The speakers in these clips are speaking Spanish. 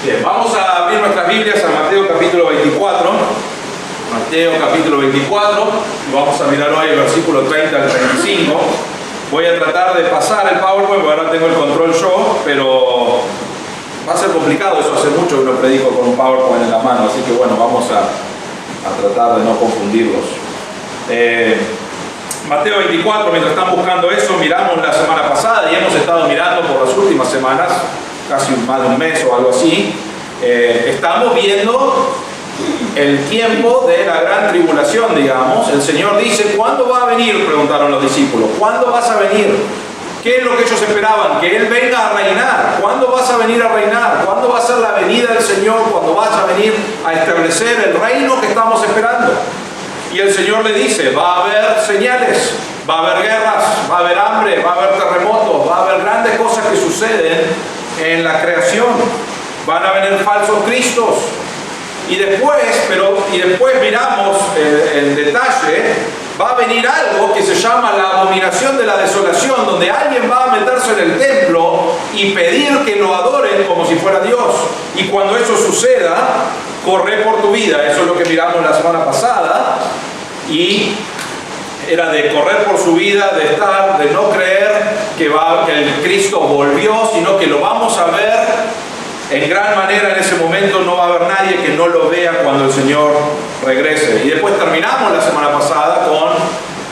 Bien, vamos a abrir nuestras Biblias a Mateo capítulo 24. Mateo capítulo 24, y vamos a mirar hoy el versículo 30 al 35. Voy a tratar de pasar el PowerPoint, porque ahora tengo el control yo, pero va a ser complicado, eso hace mucho que no predico con un PowerPoint en la mano, así que bueno, vamos a tratar de no confundirlos. Mateo 24, mientras están buscando eso, miramos la semana pasada y hemos estado mirando por las últimas semanas, casi más de un mes o algo así. Estamos viendo el tiempo de la gran tribulación, digamos. El Señor dice, ¿cuándo va a venir?, preguntaron los discípulos. ¿Cuándo vas a venir? ¿Qué es lo que ellos esperaban? Que Él venga a reinar. ¿Cuándo vas a venir a reinar? ¿Cuándo va a ser la venida del Señor? ¿Cuándo vas a venir a establecer el reino que estamos esperando? Y el Señor le dice, va a haber señales, va a haber guerras, va a haber hambre, va a haber terremotos, va a haber grandes cosas que suceden en la creación. Van a venir falsos cristos. Y después miramos el detalle, va a venir algo que se llama la abominación de la desolación, donde alguien va a meterse en el templo y pedir que lo adoren como si fuera Dios. Y cuando eso suceda, corre por tu vida. Eso es lo que miramos la semana pasada. Y era de correr por su vida, de no creer que el Cristo volvió, sino que lo vamos a ver en gran manera en ese momento. No va a haber nadie que no lo vea cuando el Señor regrese. Y después terminamos la semana pasada con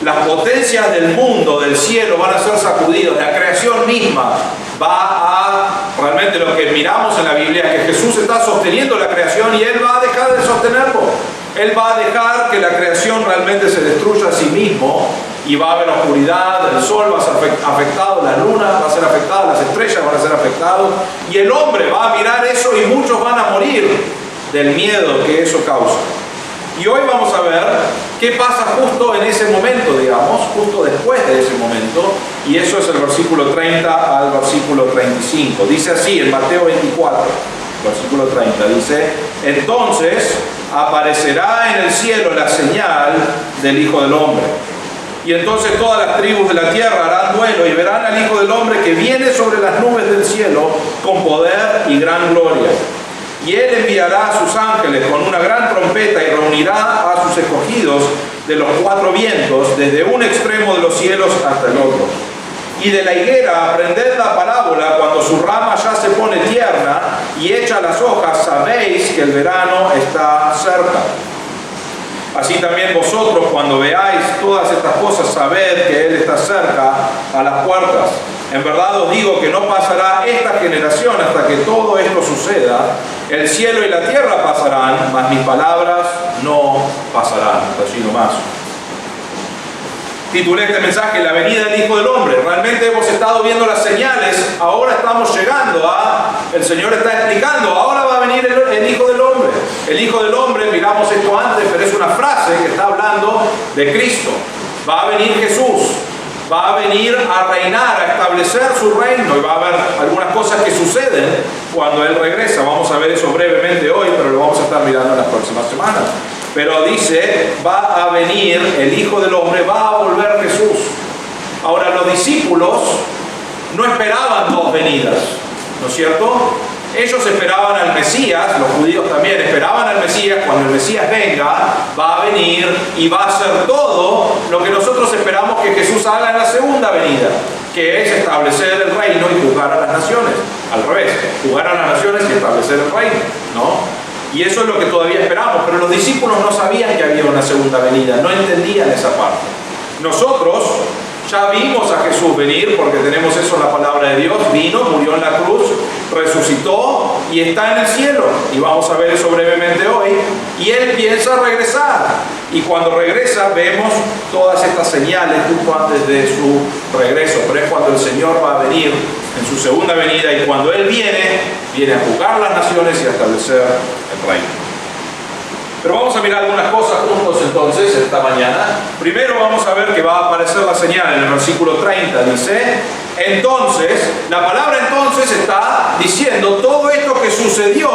las potencias del mundo, del cielo, van a ser sacudidos. La creación misma realmente lo que miramos en la Biblia es que Jesús está sosteniendo la creación y Él va a dejar de sostenerlo. Él va a dejar que la creación realmente se destruya a sí mismo y va a haber oscuridad, el sol va a ser afectado, la luna va a ser afectada, las estrellas van a ser afectadas y el hombre va a mirar eso y muchos van a morir del miedo que eso causa. Y hoy vamos a ver qué pasa justo en ese momento, digamos, justo después de ese momento, y eso es el versículo 30 al versículo 35. Dice así en Mateo 24, versículo 30, dice, entonces aparecerá en el cielo la señal del Hijo del Hombre. Y entonces todas las tribus de la tierra harán duelo y verán al Hijo del Hombre que viene sobre las nubes del cielo con poder y gran gloria. Y Él enviará a sus ángeles con una gran trompeta y reunirá a sus escogidos de los cuatro vientos, desde un extremo de los cielos hasta el otro. Y de la higuera aprended la parábola, cuando su rama ya se pone tierna y echa las hojas, sabéis que el verano está cerca. Así también vosotros, cuando veáis todas estas cosas, sabed que Él está cerca a las puertas. En verdad os digo que no pasará esta generación hasta que todo esto suceda. El cielo y la tierra pasarán, mas mis palabras no pasarán. Allí nomás. Titulé este mensaje La venida del Hijo del Hombre. Realmente hemos estado viendo las señales, ahora estamos llegando el Señor está explicando, ahora va a venir el Hijo del Hombre. El Hijo del Hombre, miramos esto antes, pero es una frase que está hablando de Cristo. Va a venir Jesús, va a venir a reinar, a establecer su reino, y va a haber algunas cosas que suceden cuando Él regresa. Vamos a ver eso brevemente hoy, pero lo vamos a estar mirando en las próximas semanas. Pero dice, va a venir el Hijo del Hombre, va a volver Jesús. Ahora, los discípulos no esperaban dos venidas, ¿no es cierto? Ellos esperaban al Mesías, los judíos también esperaban al Mesías. Cuando el Mesías venga, va a venir y va a hacer todo lo que nosotros esperamos que Jesús haga en la segunda venida, que es establecer el reino y juzgar a las naciones. Al revés, juzgar a las naciones y establecer el reino, ¿no? Y eso es lo que todavía esperamos, pero los discípulos no sabían que había una segunda venida, no entendían esa parte. Nosotros ya vimos a Jesús venir, porque tenemos eso en la palabra de Dios. Vino, murió en la cruz, resucitó y está en el cielo. Y vamos a ver eso brevemente hoy. Y Él piensa regresar. Y cuando regresa vemos todas estas señales justo antes de su regreso. Pero es cuando el Señor va a venir en su segunda venida. Y cuando Él viene a juzgar las naciones y a establecer el reino. Pero vamos a mirar algunas cosas juntos entonces esta mañana. Primero vamos a ver que va a aparecer la señal en el versículo 30. Dice, entonces, la palabra entonces está diciendo todo esto que sucedió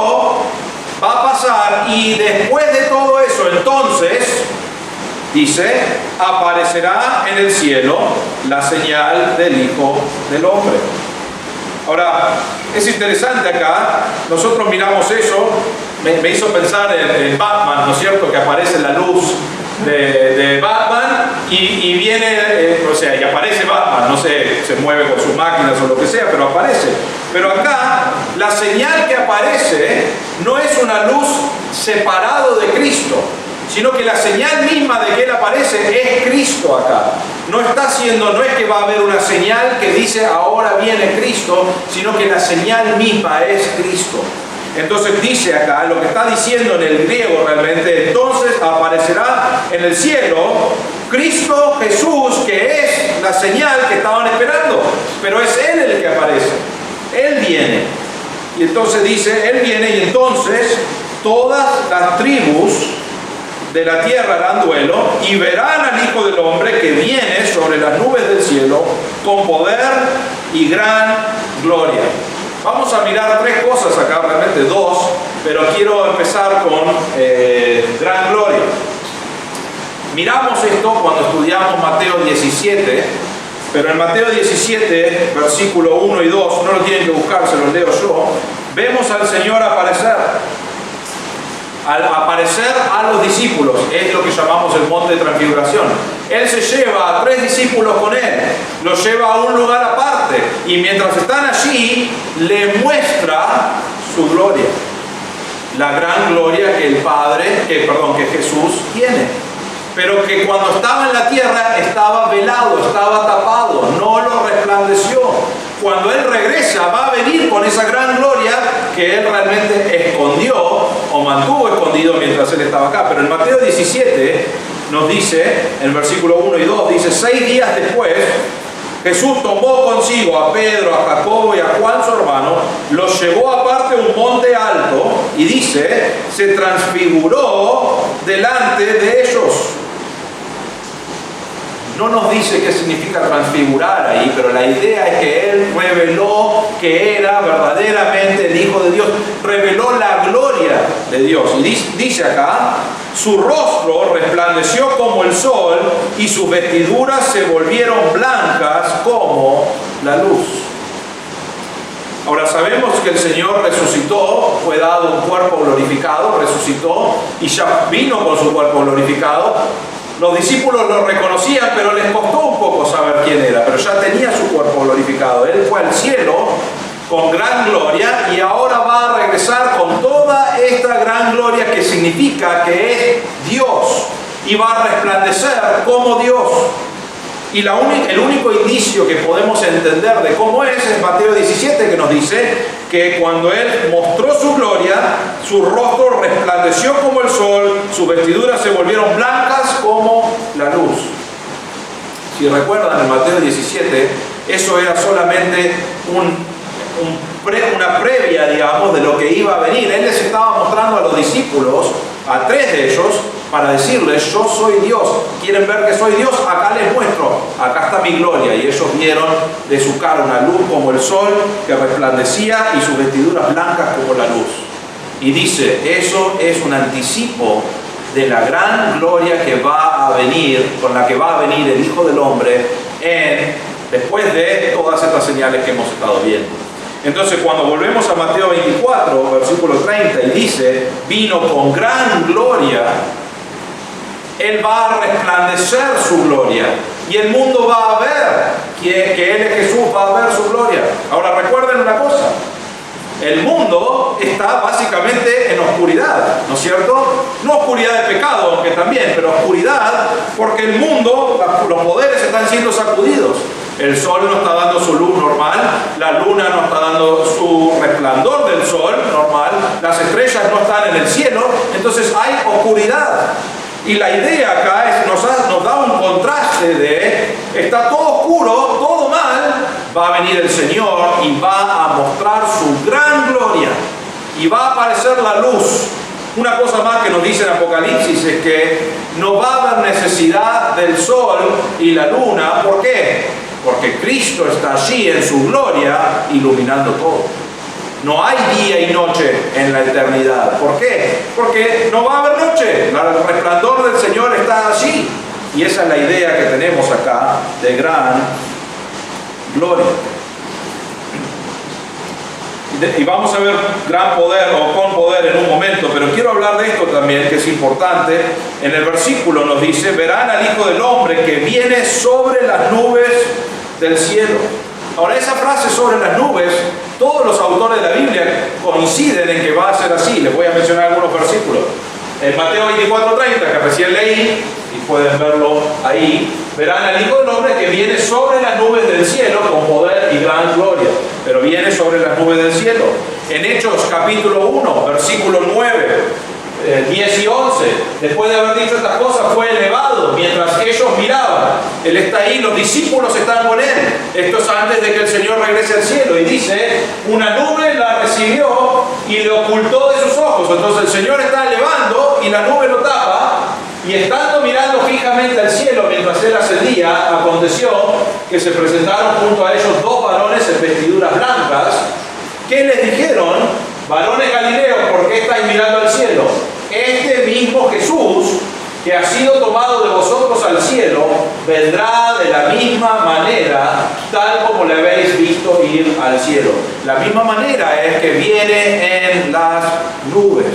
va a pasar, y después de todo eso, entonces, dice, aparecerá en el cielo la señal del Hijo del Hombre. Ahora, es interesante acá, nosotros miramos eso, me hizo pensar en Batman, ¿no es cierto? Que aparece la luz de Batman y viene, o sea, y aparece Batman, no sé, se mueve con sus máquinas o lo que sea, pero aparece. Pero acá, la señal que aparece no es una luz separado de Cristo, sino que la señal misma de que Él aparece es Cristo acá. No es que va a haber una señal que dice ahora viene Cristo, sino que la señal misma es Cristo. Entonces dice acá, lo que está diciendo en el griego realmente, entonces aparecerá en el cielo Cristo Jesús, que es la señal que estaban esperando, pero es Él el que aparece, Él viene. Y entonces dice, Él viene y entonces todas las tribus de la tierra harán duelo y verán al Hijo del Hombre que viene sobre las nubes del cielo con poder y gran gloria. Vamos a mirar tres cosas acá, realmente dos, pero quiero empezar con gran gloria. Miramos esto cuando estudiamos Mateo 17, pero en Mateo 17, versículo 1 y 2, no lo tienen que buscar, se los leo yo, vemos al Señor aparecer. Al aparecer a los discípulos, es lo que llamamos el monte de transfiguración. Él se lleva a 3 discípulos con Él, los lleva a un lugar aparte y mientras están allí le muestra su gloria, la gran gloria que que Jesús tiene, pero que cuando estaba en la tierra estaba velado, estaba tapado, no lo resplandeció. Cuando Él regresa va a venir con esa gran gloria que Él realmente escondió o mantuvo escondido mientras Él estaba acá. Pero en Mateo 17 nos dice, en versículo 1 y 2, dice, 6 días después, Jesús tomó consigo a Pedro, a Jacobo y a Juan su hermano, los llevó aparte a un monte alto y dice, se transfiguró delante de ellos. No nos dice qué significa transfigurar ahí, pero la idea es que Él reveló que era verdaderamente el Hijo de Dios, reveló la gloria de Dios. Y dice acá, su rostro resplandeció como el sol y sus vestiduras se volvieron blancas como la luz. Ahora sabemos que el Señor resucitó, fue dado un cuerpo glorificado, resucitó y ya vino con su cuerpo glorificado. Los discípulos lo reconocían, pero les costó un poco saber quién era, pero ya tenía su cuerpo glorificado. Él fue al cielo con gran gloria y ahora va a regresar con toda esta gran gloria que significa que es Dios y va a resplandecer como Dios. Y el único indicio que podemos entender de cómo es Mateo 17, que nos dice que cuando Él mostró su gloria, su rostro resplandeció como el sol, sus vestiduras se volvieron blancas como la luz. Si recuerdan en Mateo 17, eso era solamente una previa, digamos, de lo que iba a venir. Él les estaba mostrando a los discípulos, a 3 de ellos, para decirles, yo soy Dios. ¿Quieren ver que soy Dios? Acá les muestro, acá está mi gloria. Y ellos vieron de su cara una luz como el sol que resplandecía y sus vestiduras blancas como la luz. Y dice, eso es un anticipo de la gran gloria que va a venir, con la que va a venir el Hijo del Hombre después de todas estas señales que hemos estado viendo. Entonces cuando volvemos a Mateo 24, versículo 30, y dice, vino con gran gloria, Él va a resplandecer su gloria y el mundo va a ver que Él es Jesús, va a ver su gloria. Ahora recuerden una cosa, el mundo está básicamente en oscuridad, ¿no es cierto? No oscuridad de pecado, aunque también, pero oscuridad porque el mundo, los poderes están siendo sacudidos. El sol no está dando su luz normal, la luna no está dando su resplandor del sol normal, las estrellas no están en el cielo, entonces hay oscuridad. Y la idea acá es, nos da un contraste de, está todo oscuro, todo mal, va a venir el Señor y va a mostrar su gran gloria y va a aparecer la luz. Una cosa más que nos dice en Apocalipsis es que no va a haber necesidad del sol y la luna. ¿Por qué? Porque Cristo está allí en su gloria iluminando todo. No hay día y noche en la eternidad. ¿Por qué? Porque no va a haber noche. El resplandor del Señor está allí. Y esa es la idea que tenemos acá de gran gloria. y vamos a ver gran poder o con poder en un momento, pero quiero hablar de esto también, que es importante. En el versículo nos dice: verán al Hijo del Hombre que viene sobre las nubes del cielo. Ahora, esa frase sobre las nubes, todos los autores de la Biblia coinciden en que va a ser así. Les voy a mencionar algunos versículos. En Mateo 24:30, que recién leí, y pueden verlo ahí, verán al Hijo del Hombre que viene sobre las nubes del cielo con poder y gran gloria. Pero viene sobre las nubes del cielo. En Hechos capítulo 1, versículo 9, 10 y 11, después de haber dicho estas cosas, fue elevado mientras ellos miraban. Él está ahí, los discípulos están con él. Esto es antes de que el Señor regrese al cielo. Y dice: una nube la recibió y le ocultó de sus ojos. Entonces el Señor está elevando y la nube lo tapa. Y estando mirando fijamente al cielo mientras él ascendía, aconteció que se presentaron junto a ellos dos varones en vestiduras blancas, que les dijeron: varones galileos, ¿por qué estáis mirando al cielo? Este mismo Jesús, que ha sido tomado de vosotros al cielo, vendrá de la misma manera, tal como le habéis visto ir al cielo. La misma manera es que viene en las nubes.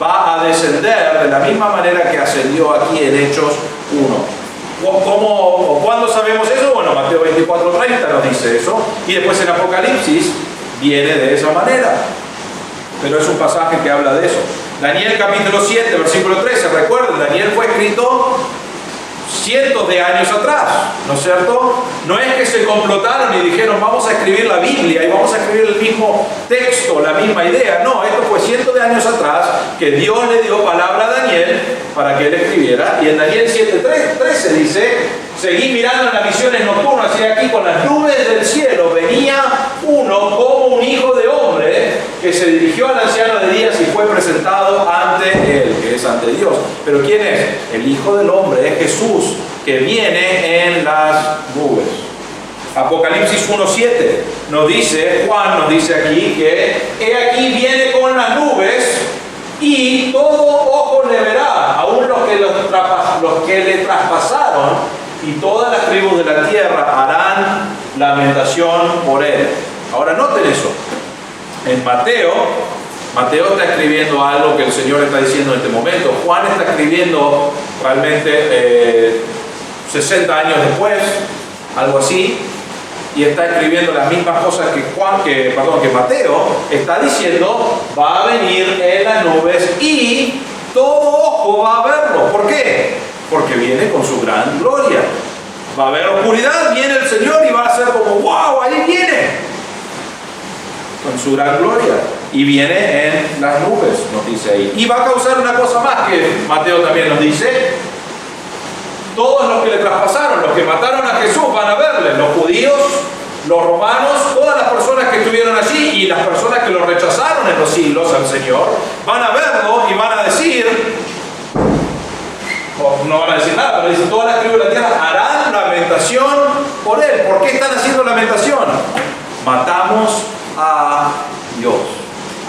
Va a descender de la misma manera que ascendió aquí en Hechos 1. ¿Cuándo sabemos eso? Bueno, Mateo 24:30 nos dice eso. Y después en Apocalipsis viene de esa manera. Pero es un pasaje que habla de eso. Daniel capítulo 7, versículo 13. Recuerden, Daniel fue escrito cientos de años atrás, ¿no es cierto? No es que se complotaron y dijeron: vamos a escribir la Biblia y vamos a escribir el mismo texto, la misma idea. No, esto fue cientos de años atrás que Dios le dio palabra a Daniel para que él escribiera. Y en Daniel 7:13 dice: seguí mirando en las visiones nocturnas, y aquí con las nubes del cielo venía uno como un hijo de hombre, que se dirigió al anciano de días y fue presentado ante él, que es ante Dios. ¿Pero quién es? El Hijo del Hombre, es Jesús, que viene en las nubes. Apocalipsis 1:7 nos dice, Juan nos dice aquí, que he aquí viene con las nubes y todo ojo le verá, aún los que le traspasaron, y todas las tribus de la tierra harán lamentación por él. Ahora noten eso. En Mateo está escribiendo algo que el Señor está diciendo en este momento. Juan está escribiendo realmente 60 años después, algo así, y está escribiendo las mismas cosas que Mateo está diciendo. Va a venir en las nubes y todo ojo va a verlo. ¿Por qué? Porque viene con su gran gloria. Va a haber oscuridad, viene el Señor y va a ser como: ¡wow! Ahí viene, con su gran gloria, y viene en las nubes, nos dice ahí. Y va a causar una cosa más que Mateo también nos dice: todos los que le traspasaron, los que mataron a Jesús, van a verle. Los judíos, los romanos, todas las personas que estuvieron allí y las personas que lo rechazaron en los siglos al Señor, van a verlo y van a decir, no van a decir nada, pero dicen: todas las tribus de la tierra harán lamentación por él. ¿Por qué están haciendo lamentación? Matamos a Dios,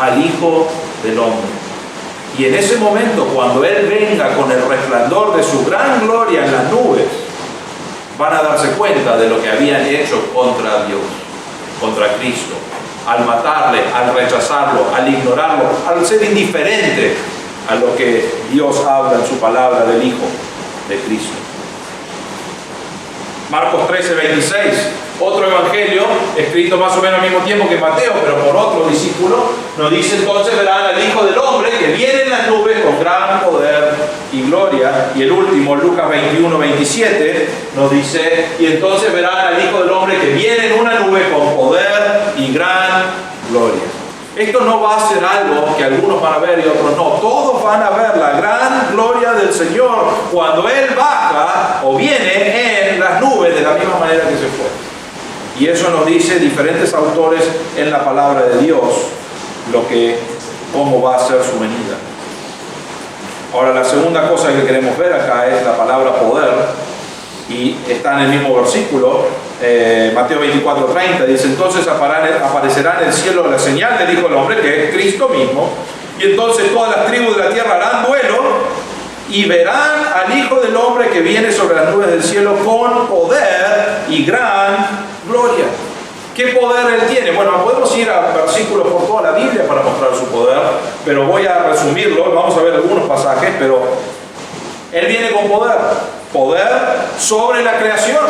al Hijo del Hombre. Y en ese momento, cuando Él venga con el resplandor de su gran gloria en las nubes, van a darse cuenta de lo que habían hecho contra Dios, contra Cristo, al matarle, al rechazarlo, al ignorarlo, al ser indiferente a lo que Dios habla en su palabra del Hijo de Cristo. Marcos 13:26, otro evangelio escrito más o menos al mismo tiempo que Mateo, pero por otro discípulo, nos dice: entonces verán al Hijo del Hombre que viene en las nubes con gran poder y gloria. Y el último, Lucas 21:27, nos dice: y entonces verán al Hijo del Hombre que viene en una nube con poder y gran gloria. Esto no va a ser algo que algunos van a ver y otros no. Todos van a ver la gran gloria del Señor cuando Él baja o viene en las nubes de la misma manera que se fue. Y eso nos dice diferentes autores en la palabra de Dios cómo va a ser su venida. Ahora, la segunda cosa que queremos ver acá es la palabra poder, y está en el mismo versículo, Mateo 24:30, dice: entonces aparecerá en el cielo la señal del Hijo del Hombre, que es Cristo mismo, y entonces todas las tribus de la tierra harán duelo y verán al Hijo del Hombre que viene sobre las nubes del cielo con poder y gran gloria. ¿Qué poder Él tiene? Bueno, podemos ir a versículos por toda la Biblia para mostrar su poder, pero voy a resumirlo. Vamos a ver algunos pasajes, pero Él viene con poder. Poder sobre la creación,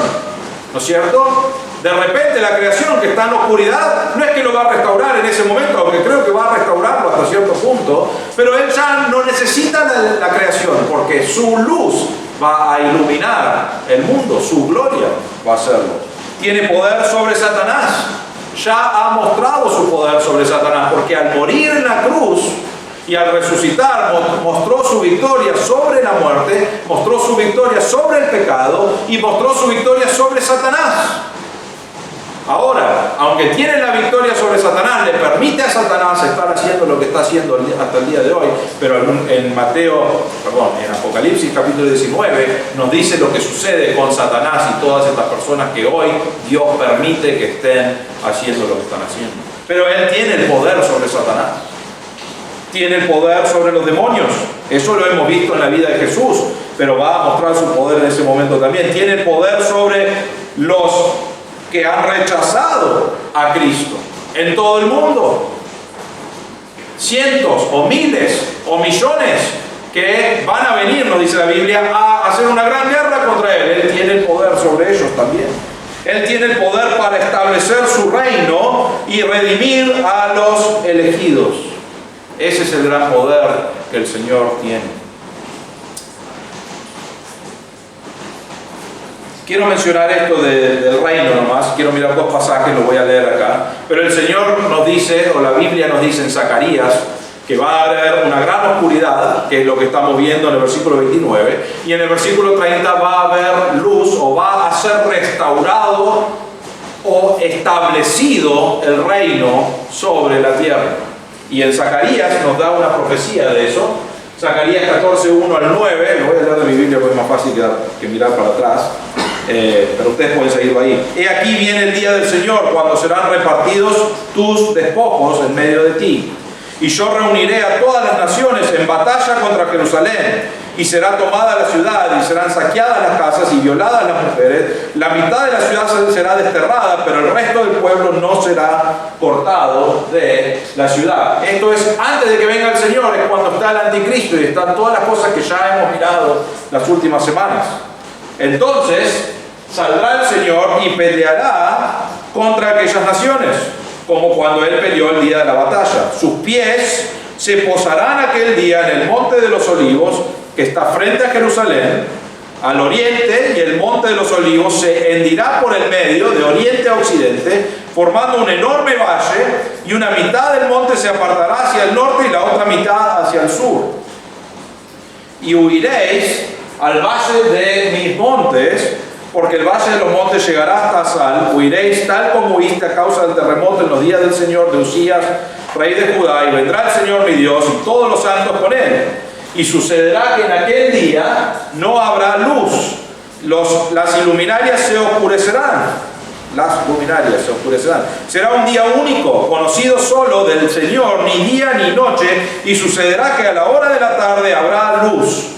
¿no es cierto? De repente la creación que está en la oscuridad, no es que lo va a restaurar en ese momento, aunque creo que va a restaurarlo hasta cierto punto, pero Él ya no necesita la creación, porque su luz va a iluminar el mundo, su gloria va a hacerlo. Tiene poder sobre Satanás, ya ha mostrado su poder sobre Satanás, porque al morir en la cruz y al resucitar mostró su victoria sobre la muerte, mostró su victoria sobre el pecado y mostró su victoria sobre Satanás. Ahora, aunque tiene la victoria sobre Satanás, le permite a Satanás estar haciendo lo que está haciendo hasta el día de hoy, pero en Apocalipsis capítulo 19 nos dice lo que sucede con Satanás y todas estas personas que hoy Dios permite que estén haciendo lo que están haciendo. Pero Él tiene el poder sobre Satanás. Tiene el poder sobre los demonios. Eso lo hemos visto en la vida de Jesús, pero va a mostrar su poder en ese momento también. Tiene el poder sobre los que han rechazado a Cristo en todo el mundo. Cientos o miles o millones que van a venir, nos dice la Biblia, a hacer una gran guerra contra Él. Él tiene el poder sobre ellos también. Él tiene el poder para establecer su reino y redimir a los elegidos. Ese es el gran poder que el Señor tiene. Quiero mencionar esto del reino nomás. Quiero mirar dos pasajes, los voy a leer acá. Pero el Señor nos dice, o la Biblia nos dice en Zacarías, que va a haber una gran oscuridad, que es lo que estamos viendo en el versículo 29, y en el versículo 30 va a haber luz, o va a ser restaurado o establecido el reino sobre la tierra. Y en Zacarías nos da una profecía de eso. Zacarías 14, 1 al 9, lo voy a leer de mi Biblia porque es más fácil que mirar para atrás, pero ustedes pueden seguirlo ahí. He aquí viene el día del Señor, cuando serán repartidos tus despojos en medio de ti. Y yo reuniré a todas las naciones en batalla contra Jerusalén, y será tomada la ciudad, y serán saqueadas las casas y violadas las mujeres. La mitad de la ciudad será desterrada, pero el resto del pueblo no será cortado de la ciudad. Esto es antes de que venga el Señor, es cuando está el anticristo y están todas las cosas que ya hemos mirado las últimas semanas. Entonces saldrá el Señor y peleará contra aquellas naciones, como cuando Él peleó el día de la batalla. Sus pies se posarán aquel día en el monte de los olivos, que está frente a Jerusalén, al oriente, y el monte de los olivos se hendirá por el medio, de oriente a occidente, formando un enorme valle, y una mitad del monte se apartará hacia el norte y la otra mitad hacia el sur. Y huiréis al valle de mis montes, porque el valle de los montes llegará hasta Asal. Huiréis tal como huiste a causa del terremoto en los días del Señor de Usías, rey de Judá, y vendrá el Señor mi Dios y todos los santos con Él. Y sucederá que en aquel día no habrá luz, las luminarias se oscurecerán. Las luminarias se oscurecerán. Será un día único, conocido solo del Señor, ni día ni noche, y sucederá que a la hora de la tarde habrá luz.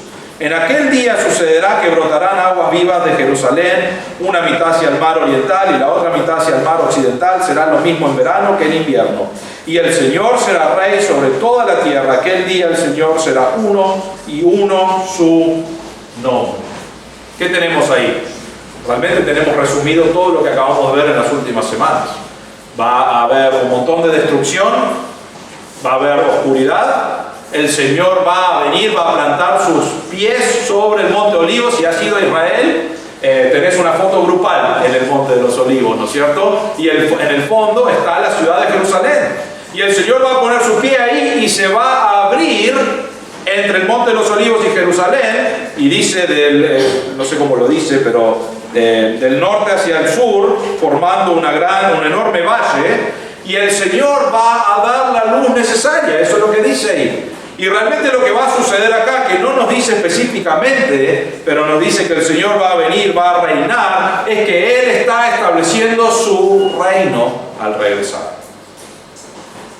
En aquel día sucederá que brotarán aguas vivas de Jerusalén, una mitad hacia el mar oriental y la otra mitad hacia el mar occidental. Será lo mismo en verano que en invierno. Y el Señor será rey sobre toda la tierra. Aquel día el Señor será uno, y uno su nombre. ¿Qué tenemos ahí? Realmente tenemos resumido todo lo que acabamos de ver en las últimas semanas. Va a haber un montón de destrucción, va a haber oscuridad. El Señor va a venir, va a plantar sus pies sobre el monte Olivos. Si has ido a Israel, tenés una foto grupal en el monte de los Olivos, ¿no es cierto? Y en el fondo está la ciudad de Jerusalén. Y el Señor va a poner su pie ahí y se va a abrir entre el monte de los Olivos y Jerusalén. Y dice, no sé cómo lo dice, pero del norte hacia el sur, formando un enorme valle. Y el Señor va a dar la luz necesaria. Eso es lo que dice ahí. Y realmente lo que va a suceder acá, que no nos dice específicamente, pero nos dice que el Señor va a venir, va a reinar, es que Él está estableciendo su reino al regresar.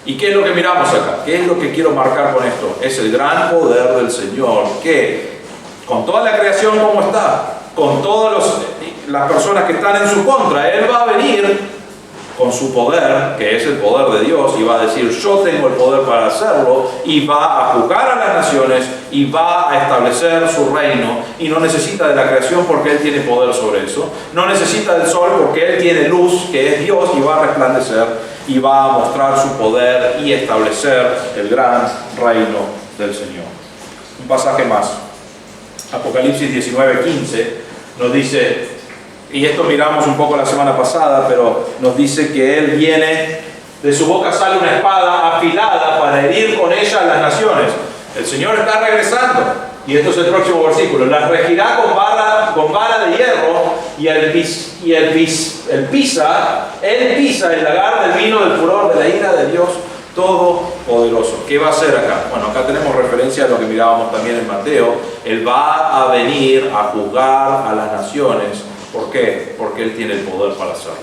¿Y qué es lo que miramos acá? ¿Qué es lo que quiero marcar con esto? Es el gran poder del Señor, que con toda la creación como está, con todas las personas que están en su contra, Él va a venir con su poder, que es el poder de Dios, y va a decir, yo tengo el poder para hacerlo, y va a juzgar a las naciones, y va a establecer su reino, y no necesita de la creación porque Él tiene poder sobre eso, no necesita del sol porque Él tiene luz, que es Dios, y va a resplandecer, y va a mostrar su poder y establecer el gran reino del Señor. Un pasaje más, Apocalipsis 19:15, nos dice, y esto miramos un poco la semana pasada, pero nos dice que Él viene, de su boca sale una espada afilada para herir con ella a las naciones. El Señor está regresando, y esto es el próximo versículo, las regirá con vara de hierro, y Él pisa el lagar del vino del furor de la ira de Dios Todopoderoso. ¿Qué va a hacer acá? Bueno, acá tenemos referencia a lo que mirábamos también en Mateo. Él va a venir a juzgar a las naciones. ¿Por qué? Porque Él tiene el poder para hacerlo.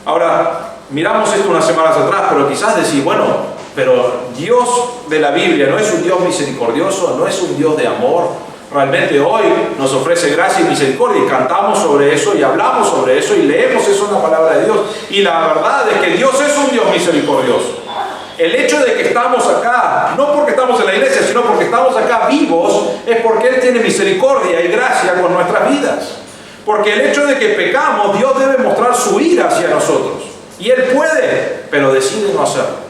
Ahora, miramos esto unas semanas atrás, pero quizás decir, bueno, pero Dios de la Biblia no es un Dios misericordioso, no es un Dios de amor. Realmente hoy nos ofrece gracia y misericordia, y cantamos sobre eso, y hablamos sobre eso, y leemos eso en la palabra de Dios. Y la verdad es que Dios es un Dios misericordioso. El hecho de que estamos acá, no porque estamos en la iglesia, sino porque estamos acá vivos, es porque Él tiene misericordia y gracia con nuestras vidas. Porque el hecho de que pecamos, Dios debe mostrar su ira hacia nosotros. Y Él puede, pero decide no hacerlo.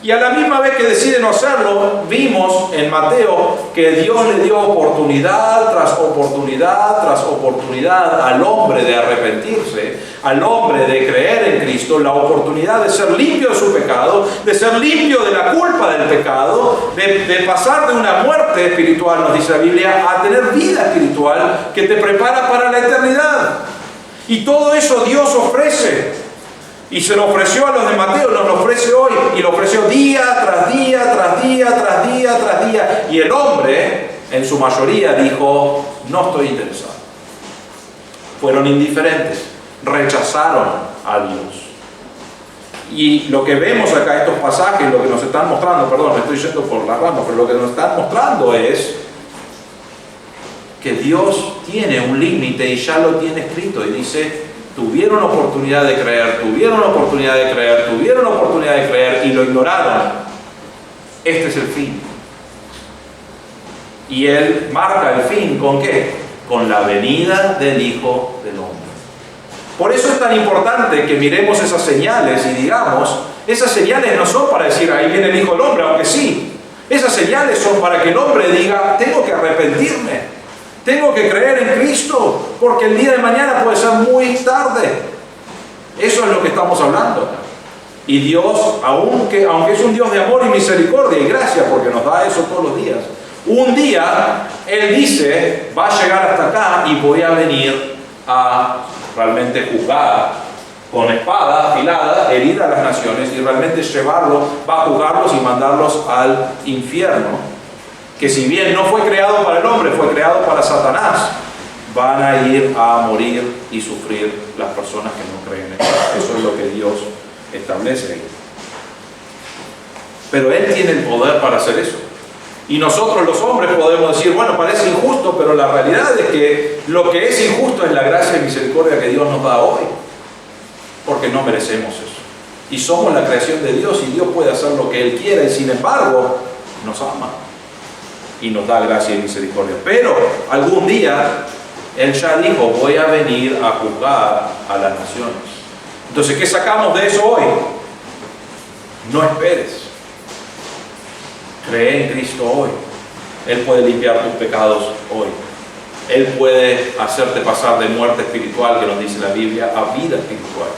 Y a la misma vez que decide no hacerlo, vimos en Mateo que Dios le dio oportunidad tras oportunidad tras oportunidad al hombre de arrepentirse, al hombre de creer en Cristo, la oportunidad de ser limpio de su pecado, de ser limpio de la culpa del pecado, de pasar de una muerte espiritual, nos dice la Biblia, a tener vida espiritual que te prepara para la eternidad. Y todo eso Dios ofrece. Y se lo ofreció a los de Mateo, nos lo ofrece hoy, y lo ofreció día tras día, tras día, tras día, tras día. Y el hombre, en su mayoría, dijo, no estoy interesado. Fueron indiferentes, rechazaron a Dios. Y lo que vemos acá, estos pasajes, lo que nos están mostrando, perdón, me estoy yendo por las ramas, pero lo que nos están mostrando es que Dios tiene un límite y ya lo tiene escrito, y dice, tuvieron oportunidad de creer, tuvieron oportunidad de creer, tuvieron oportunidad de creer y lo ignoraron. Este es el fin. Y Él marca el fin, ¿con qué? Con la venida del Hijo del Hombre. Por eso es tan importante que miremos esas señales y digamos, esas señales no son para decir, ahí viene el Hijo del Hombre, aunque sí. Esas señales son para que el hombre diga, tengo que arrepentirme. Tengo que creer en Cristo, porque el día de mañana puede ser muy tarde. Eso es lo que estamos hablando. Y Dios, aunque es un Dios de amor y misericordia y gracia, porque nos da eso todos los días, un día Él dice, va a llegar hasta acá y voy a venir a realmente juzgar con espada afilada, herir a las naciones y realmente llevarlos, va a juzgarlos y mandarlos al infierno. Que si bien no fue creado para el hombre, fue creado para Satanás, van a ir a morir y sufrir las personas que no creen en Él. Eso es lo que Dios establece ahí. Pero Él tiene el poder para hacer eso. Y nosotros los hombres podemos decir, bueno, parece injusto, pero la realidad es que lo que es injusto es la gracia y misericordia que Dios nos da hoy. Porque no merecemos eso. Y somos la creación de Dios, y Dios puede hacer lo que Él quiera, y sin embargo, nos ama. Y nos da gracia y misericordia. Pero algún día Él ya dijo, voy a venir a juzgar a las naciones. Entonces, ¿qué sacamos de eso hoy? No esperes. Cree en Cristo hoy. Él puede limpiar tus pecados hoy. Él puede hacerte pasar de muerte espiritual, que nos dice la Biblia, a vida espiritual.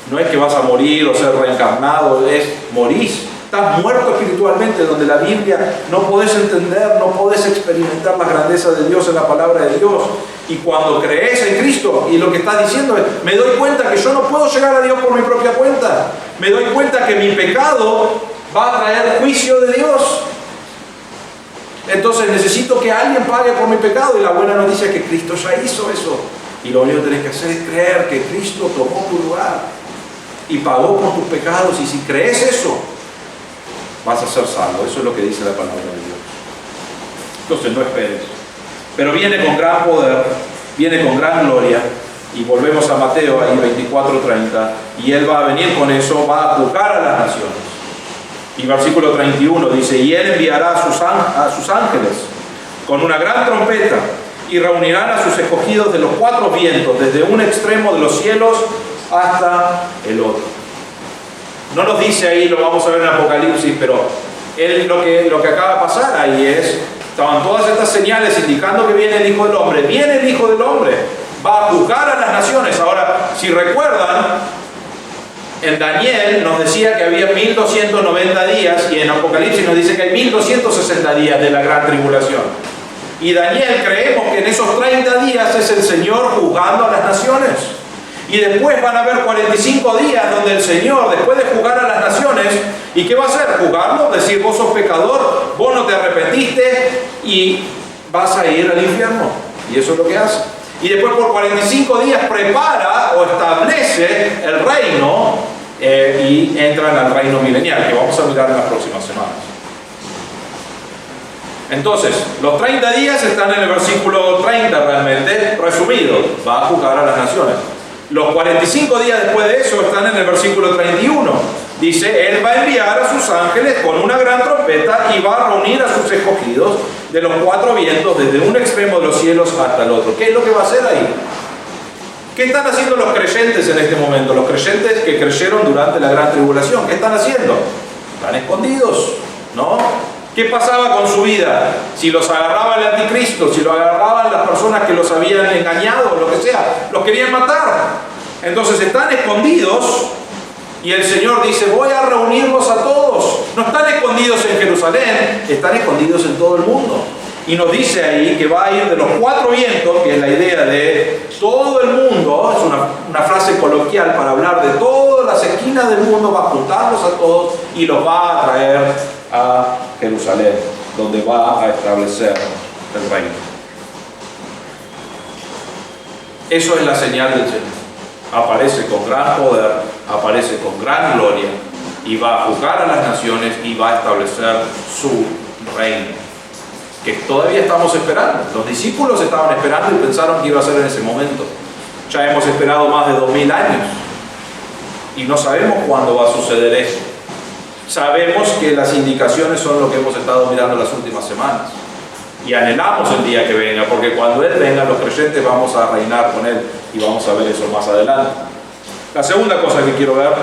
No es que vas a morir o ser reencarnado, es morís. Estás muerto espiritualmente, donde la Biblia no podés entender, no podés experimentar las grandezas de Dios en la palabra de Dios. Y cuando crees en Cristo, y lo que estás diciendo es, me doy cuenta que yo no puedo llegar a Dios por mi propia cuenta. Me doy cuenta que mi pecado va a traer juicio de Dios. Entonces necesito que alguien pague por mi pecado, y la buena noticia es que Cristo ya hizo eso. Y lo único que tenés que hacer es creer que Cristo tomó tu lugar y pagó por tus pecados. Y si crees eso, vas a ser salvo. Eso es lo que dice la palabra de Dios. Entonces no esperes. Pero viene con gran poder, viene con gran gloria, Y volvemos a Mateo, ahí 24:30, y Él va a venir con eso, va a juzgar a las naciones. Y versículo 31 dice, y Él enviará a sus ángeles con una gran trompeta, y reunirán a sus escogidos de los cuatro vientos, desde un extremo de los cielos hasta el otro. No nos dice ahí, lo vamos a ver en Apocalipsis, pero lo que acaba de pasar ahí estaban todas estas señales indicando que viene el Hijo del Hombre. Viene el Hijo del Hombre, va a juzgar a las naciones. Ahora, si recuerdan, en Daniel nos decía que había 1290 días, y en Apocalipsis nos dice que hay 1260 días de la gran tribulación. Y Daniel, creemos que en esos 30 días es el Señor juzgando a las naciones. Y después van a haber 45 días donde el Señor, después de juzgar a las naciones, ¿y qué va a hacer? Juzgarlo, decir, vos sos pecador, vos no te arrepentiste y vas a ir al infierno. Y eso es lo que hace. Y después por 45 días prepara o establece el reino y entran al reino milenial, que vamos a mirar en las próximas semanas. Entonces, los 30 días están en el versículo 30 realmente, resumido, va a juzgar a las naciones. Los 45 días después de eso están en el versículo 31. Dice, Él va a enviar a sus ángeles con una gran trompeta y va a reunir a sus escogidos de los cuatro vientos, desde un extremo de los cielos hasta el otro. ¿Qué es lo que va a hacer ahí? ¿Qué están haciendo los creyentes en este momento? Los creyentes que creyeron durante la gran tribulación. ¿Qué están haciendo? Están escondidos, ¿no? ¿Qué pasaba con su vida? Si los agarraba el anticristo, si los agarraban las personas que los habían engañado, lo que sea, los querían matar. Entonces están escondidos y el Señor dice, voy a reunirlos a todos. No están escondidos en Jerusalén, están escondidos en todo el mundo. Y nos dice ahí que va a ir de los cuatro vientos, que es la idea de todo el mundo, es una frase coloquial para hablar de todas las esquinas del mundo, va a juntarlos a todos y los va a traer a Jerusalén, donde va a establecer el reino. Eso es la señal del Señor. Aparece con gran poder, aparece con gran gloria y va a juzgar a las naciones y va a establecer su reino, que todavía estamos esperando. Los discípulos estaban esperando y pensaron que iba a ser en ese momento. Ya hemos esperado más de 2000 años y no sabemos cuándo va a suceder eso. Sabemos que las indicaciones son lo que hemos estado mirando las últimas semanas y anhelamos el día que venga, porque cuando Él venga los creyentes vamos a reinar con Él y vamos a ver eso más adelante. La segunda cosa que quiero ver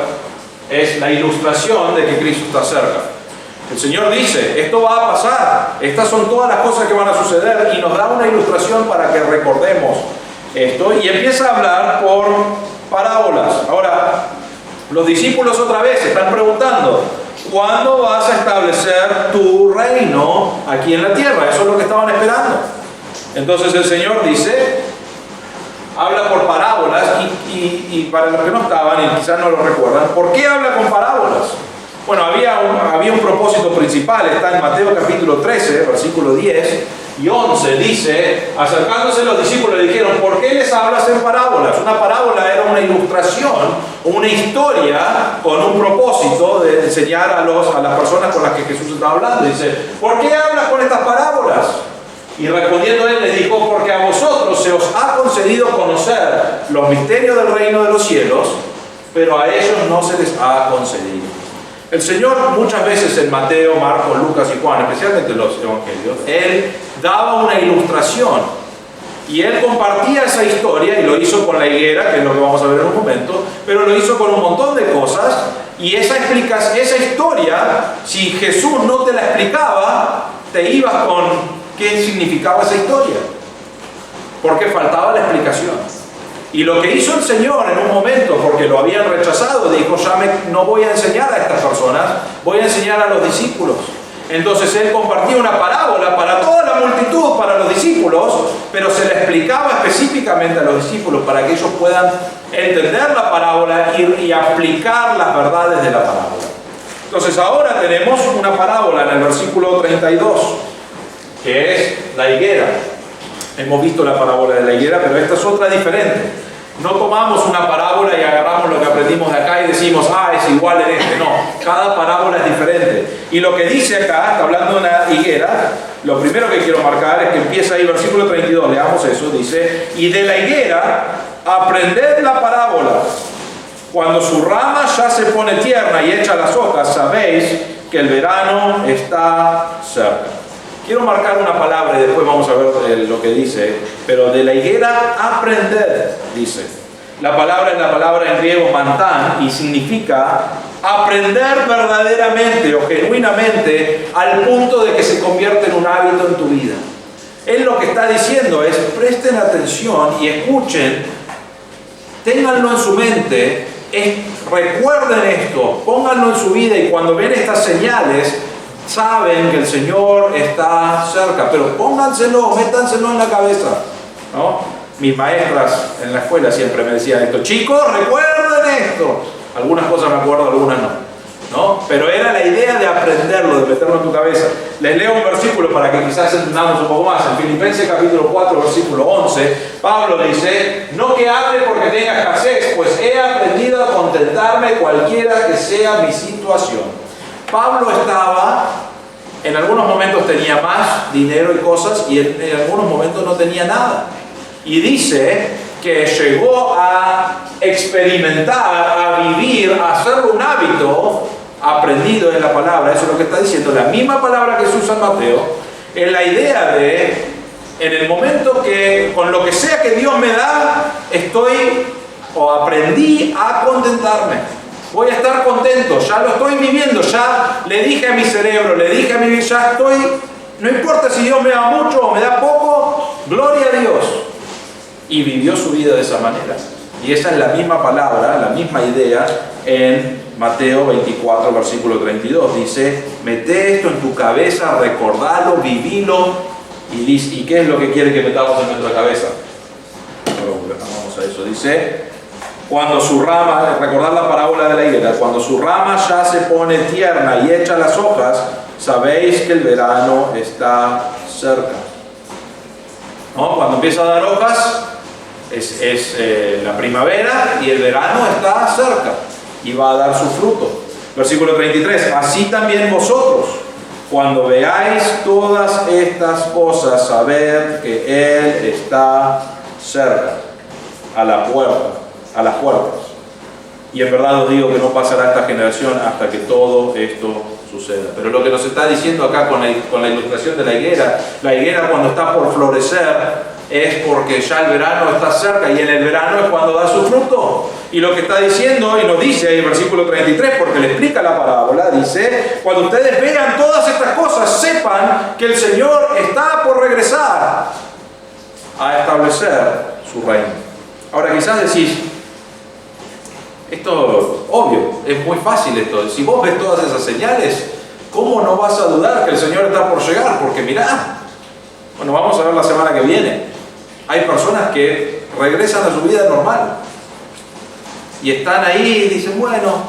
es la ilustración de que Cristo está cerca. El Señor dice, esto va a pasar, estas son todas las cosas que van a suceder, y nos da una ilustración para que recordemos esto, y empieza a hablar por parábolas. Ahora, los discípulos otra vez están preguntando, ¿cuándo vas a establecer tu reino aquí en la tierra? Eso es lo que estaban esperando. Entonces el Señor dice, habla por parábolas, y para los que no estaban y quizás no lo recuerdan, ¿por qué habla con parábolas? Bueno, había un propósito principal. Está en Mateo capítulo 13, versículo 10 y 11, dice, acercándose los discípulos le dijeron, ¿por qué les hablas en parábolas? Una parábola era una ilustración, una historia con un propósito de enseñar a las personas con las que Jesús estaba hablando. Dice, ¿por qué hablas con estas parábolas? Y respondiendo Él les dijo, porque a vosotros se os ha concedido conocer los misterios del reino de los cielos, pero a ellos no se les ha concedido. El Señor muchas veces en Mateo, Marcos, Lucas y Juan, especialmente los evangelios, Él daba una ilustración y Él compartía esa historia, y lo hizo con la higuera, que es lo que vamos a ver en un momento, pero lo hizo con un montón de cosas, y esa historia, si Jesús no te la explicaba, te ibas con qué significaba esa historia, porque faltaba la explicación. Y lo que hizo el Señor en un momento, porque lo habían rechazado, dijo, no voy a enseñar a estas personas, voy a enseñar a los discípulos. Entonces Él compartía una parábola para toda la multitud, para los discípulos, pero se le explicaba específicamente a los discípulos para que ellos puedan entender la parábola y aplicar las verdades de la parábola. Entonces ahora tenemos una parábola en el versículo 32, que es la higuera. Hemos visto la parábola de la higuera, pero esta es otra diferente. No tomamos una parábola y agarramos lo que aprendimos de acá y decimos, es igual en este. No, cada parábola es diferente. Y lo que dice acá, está hablando de una higuera, lo primero que quiero marcar es que empieza ahí, versículo 32, leamos eso, dice, y de la higuera aprended la parábola. Cuando su rama ya se pone tierna y echa las hojas, sabéis que el verano está cerca. Quiero marcar una palabra y después vamos a ver lo que dice, pero de la higuera aprended, dice. La palabra es la palabra en griego mantán y significa aprender verdaderamente o genuinamente al punto de que se convierte en un hábito en tu vida. Él lo que está diciendo es, presten atención y escuchen, ténganlo en su mente, recuerden esto, pónganlo en su vida y cuando ven estas señales, saben que el Señor está cerca, pero pónganselo, métanselo en la cabeza, ¿no? Mis maestras en la escuela siempre me decían esto, chicos, recuerden esto. Algunas cosas me acuerdo, algunas no, pero era la idea de aprenderlo, de meterlo en tu cabeza. Les leo un versículo para que quizás entendamos un poco más. En Filipenses capítulo 4, versículo 11, Pablo dice, no que hable porque tenga escasez, pues he aprendido a contentarme cualquiera que sea mi situación. Pablo en algunos momentos tenía más dinero y cosas y en algunos momentos no tenía nada. Y dice que llegó a experimentar, a vivir, a hacerlo un hábito aprendido en la palabra. Eso es lo que está diciendo. La misma palabra que se usa en Mateo, es la idea de, en el momento que, con lo que sea que Dios me da, aprendí a contentarme. Voy a estar contento, ya lo estoy viviendo, ya le dije a mi cerebro, le dije a mi vida, ya estoy, no importa si Dios me da mucho o me da poco, gloria a Dios. Y vivió su vida de esa manera. Y esa es la misma palabra, la misma idea en Mateo 24, versículo 32. Dice, mete esto en tu cabeza, recordalo, vivilo. ¿Y qué es lo que quiere que metamos en nuestra cabeza? Vamos a eso. Dice, cuando su rama, recordar la parábola de la higuera, cuando su rama ya se pone tierna y echa las hojas, sabéis que el verano está cerca. ¿No? Cuando empieza a dar hojas, es la primavera y el verano está cerca y va a dar su fruto. Versículo 33, así también vosotros, cuando veáis todas estas cosas, sabed que Él está cerca, a la puerta, a las puertas. Y en verdad os digo que no pasará esta generación hasta que todo esto suceda. Pero lo que nos está diciendo acá con la ilustración de la higuera cuando está por florecer, es porque ya el verano está cerca y en el verano es cuando da su fruto. Y lo que está diciendo, y nos dice ahí en el versículo 33, porque le explica la parábola, dice, cuando ustedes vean todas estas cosas, sepan que el Señor está por regresar a establecer su reino. Ahora quizás decís, esto, obvio, es muy fácil esto. Si vos ves todas esas señales, ¿cómo no vas a dudar que el Señor está por llegar? Porque mirá, bueno, vamos a ver la semana que viene. Hay personas que regresan a su vida normal y están ahí y dicen, bueno,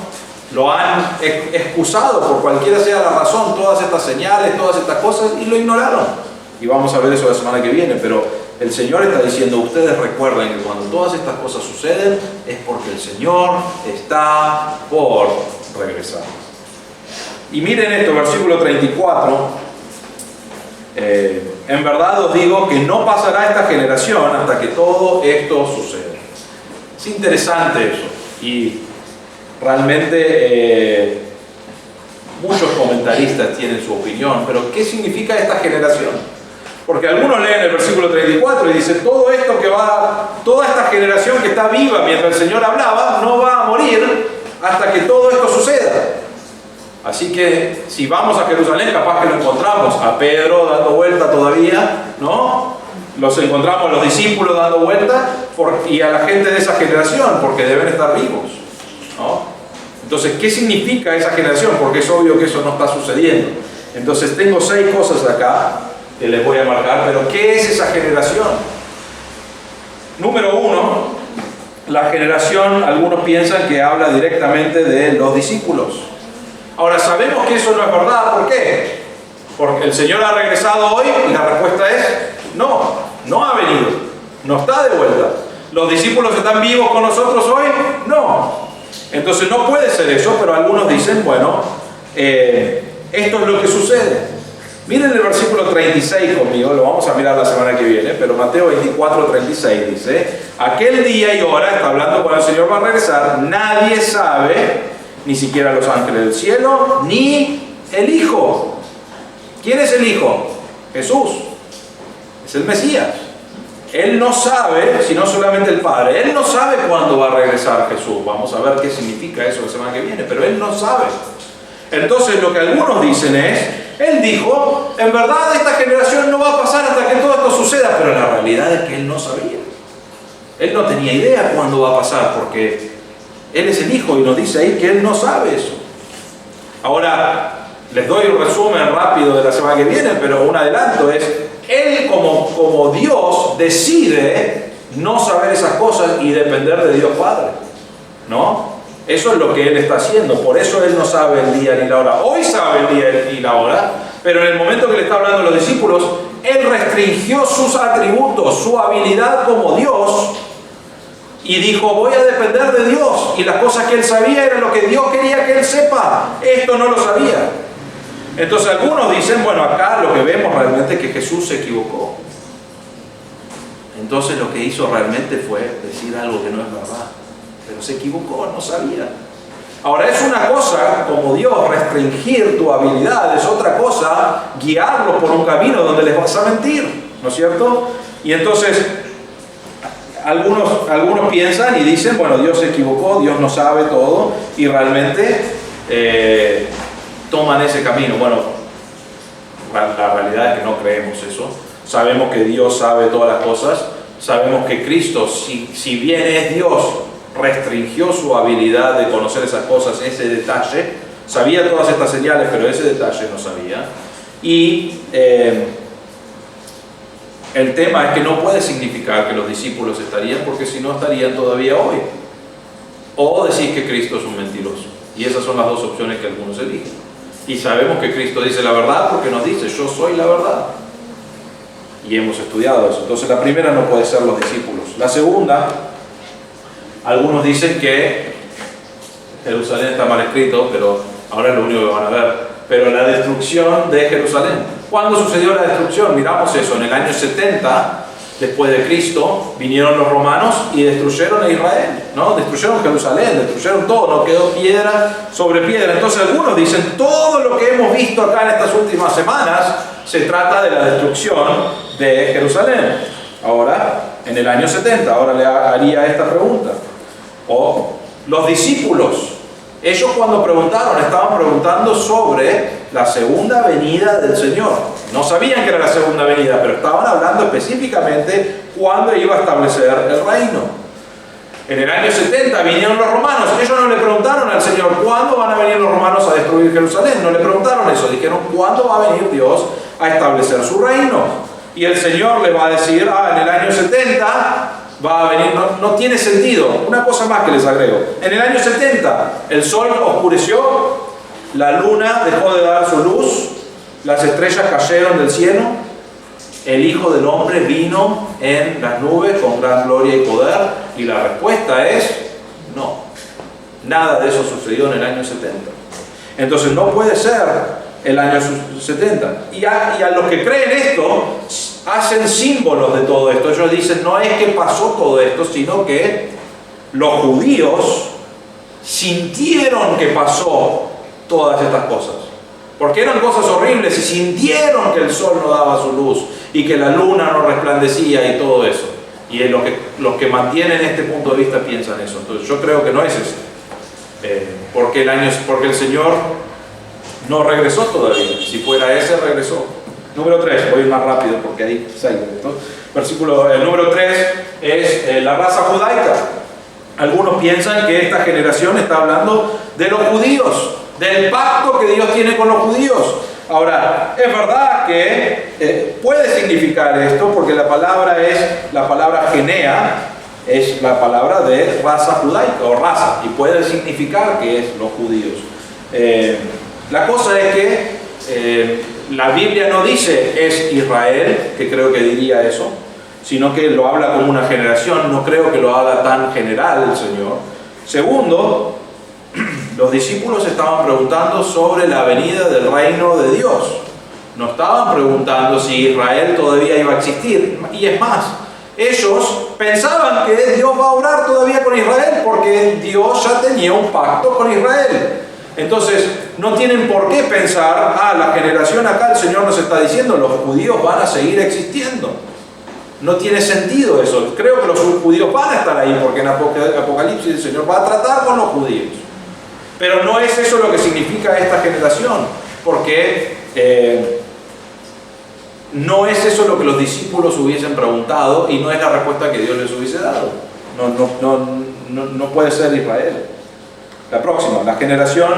lo han excusado por cualquiera sea la razón, todas estas señales, todas estas cosas, y lo ignoraron. Y vamos a ver eso la semana que viene, pero el Señor está diciendo, ustedes recuerden que cuando todas estas cosas suceden, es porque el Señor está por regresar. Y miren esto, versículo 34. En verdad os digo que no pasará esta generación hasta que todo esto suceda. Es interesante eso. Y realmente muchos comentaristas tienen su opinión, pero ¿qué significa esta generación? Porque algunos leen el versículo 34 y dicen, toda esta generación que está viva mientras el Señor hablaba, no va a morir hasta que todo esto suceda. Así que si vamos a Jerusalén, capaz que lo encontramos a Pedro dando vuelta todavía, ¿no? Los encontramos a los discípulos dando vuelta y a la gente de esa generación, porque deben estar vivos, ¿no? Entonces, ¿qué significa esa generación? Porque es obvio que eso no está sucediendo. Entonces, tengo 6 cosas acá que les voy a marcar, pero ¿qué es esa generación? Número 1, la generación, algunos piensan que habla directamente de los discípulos. Ahora, sabemos que eso no es verdad. ¿Por qué? Porque el Señor ha regresado hoy y la respuesta es no ha venido, no está de vuelta. ¿Los discípulos están vivos con nosotros hoy? No. Entonces no puede ser eso, pero algunos dicen, bueno, esto es lo que sucede. Miren el versículo 36 conmigo, lo vamos a mirar la semana que viene, pero Mateo 24, 36 dice: aquel día y hora, está hablando cuando el Señor va a regresar, nadie sabe, ni siquiera los ángeles del cielo, ni el Hijo. ¿Quién es el Hijo? Jesús. Es el Mesías. Él no sabe, sino solamente el Padre. Él no sabe cuándo va a regresar Jesús. Vamos a ver qué significa eso la semana que viene, pero Él no sabe. Entonces lo que algunos dicen es, Él dijo, en verdad esta generación no va a pasar hasta que todo esto suceda, pero la realidad es que Él no sabía. Él no tenía idea cuándo va a pasar, porque Él es el Hijo y nos dice ahí que Él no sabe eso. Ahora, les doy un resumen rápido de la semana que viene, pero un adelanto es, Él como Dios decide no saber esas cosas y depender de Dios Padre, ¿no? Eso es lo que Él está haciendo, por eso Él no sabe el día ni la hora. Hoy sabe el día y la hora, pero en el momento que le está hablando a los discípulos, Él restringió sus atributos, su habilidad como Dios, y dijo, voy a depender de Dios, y las cosas que Él sabía eran lo que Dios quería que Él sepa. Esto no lo sabía. Entonces algunos dicen, bueno, acá lo que vemos realmente es que Jesús se equivocó. Entonces lo que hizo realmente fue decir algo que no es verdad. Pero se equivocó, no sabía. Ahora es una cosa, como Dios, restringir tu habilidad, es otra cosa guiarlos por un camino donde les vas a mentir, ¿no es cierto? Y entonces algunos piensan y dicen, bueno, Dios se equivocó, Dios no sabe todo, y realmente toman ese camino. Bueno, la realidad es que no creemos eso. Sabemos que Dios sabe todas las cosas. Sabemos que Cristo, si bien es Dios, restringió su habilidad de conocer esas cosas, ese detalle. Sabía todas estas señales, pero ese detalle no sabía. Y el tema es que no puede significar que los discípulos estarían, porque si no estarían todavía hoy. O decís que Cristo es un mentiroso. Y esas son las dos opciones que algunos eligen. Y sabemos que Cristo dice la verdad porque nos dice, yo soy la verdad. Y hemos estudiado eso. Entonces la primera no puede ser los discípulos. La segunda, algunos dicen que Jerusalén está mal escrito, pero ahora es lo único que van a ver. Pero la destrucción de Jerusalén. ¿Cuándo sucedió la destrucción? Miramos eso, en el año 70 después de Cristo, vinieron los romanos y destruyeron a Israel, ¿no? Destruyeron Jerusalén, destruyeron todo, no quedó piedra sobre piedra. Entonces algunos dicen, todo lo que hemos visto acá en estas últimas semanas se trata de la destrucción de Jerusalén. Ahora, en el año 70, ahora le haría esta pregunta. Los discípulos, ellos cuando preguntaron, estaban preguntando sobre la segunda venida del Señor. No sabían que era la segunda venida, pero estaban hablando específicamente cuándo iba a establecer el reino. En el año 70 vinieron los romanos. Ellos no le preguntaron al Señor, ¿cuándo van a venir los romanos a destruir Jerusalén? No le preguntaron eso. Dijeron, ¿cuándo va a venir Dios a establecer su reino? Y el Señor les va a decir, en el año 70... va a venir, no tiene sentido. Una cosa más que les agrego. En el año 70, el sol oscureció, la luna dejó de dar su luz, las estrellas cayeron del cielo, el Hijo del Hombre vino en las nubes con gran gloria y poder, y la respuesta es no. Nada de eso sucedió en el año 70. Entonces no puede ser el año 70. Y a los que creen esto, hacen símbolos de todo esto. Ellos dicen, no es que pasó todo esto, sino que los judíos sintieron que pasó todas estas cosas. Porque eran cosas horribles y sintieron que el sol no daba su luz y que la luna no resplandecía y todo eso. Y los que mantienen este punto de vista piensan eso. Entonces yo creo que no es eso. Porque el Señor no regresó todavía. Si fuera ese, regresó. Número 3, voy más rápido porque hay 6. El número 3 es la raza judaica. Algunos piensan que esta generación está hablando de los judíos, del pacto que Dios tiene con los judíos. Ahora, es verdad que puede significar esto porque la palabra genea, es la palabra de raza judaica o raza, y puede significar que es los judíos. La cosa es que la Biblia no dice es Israel, que creo que diría eso, sino que lo habla como una generación. No creo que lo haga tan general el Señor. Segundo, los discípulos estaban preguntando sobre la venida del reino de Dios. no estaban preguntando si Israel todavía iba a existir. Y es más, ellos pensaban que Dios va a obrar todavía con Israel porque Dios ya tenía un pacto con Israel. Entonces, no tienen por qué pensar, la generación acá el Señor nos está diciendo, los judíos van a seguir existiendo. No tiene sentido eso. Creo que los judíos van a estar ahí porque en Apocalipsis el Señor va a tratar con los judíos. Pero no es eso lo que significa esta generación, porque no es eso lo que los discípulos hubiesen preguntado y no es la respuesta que Dios les hubiese dado. No puede ser Israel. La próxima, la generación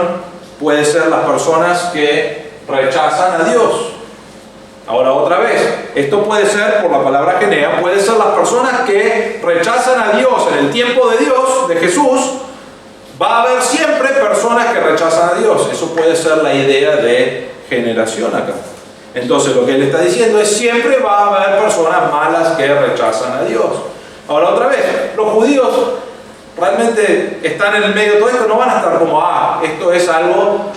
puede ser las personas que rechazan a Dios. Ahora otra vez, esto puede ser, por la palabra genea, puede ser las personas que rechazan a Dios en el tiempo de Dios, de Jesús. Va a haber siempre personas que rechazan a Dios. Eso puede ser la idea de generación acá. Entonces lo que él está diciendo es siempre va a haber personas malas que rechazan a Dios. Ahora otra vez, los judíos realmente están en el medio de todo esto, no van a estar como, esto es algo,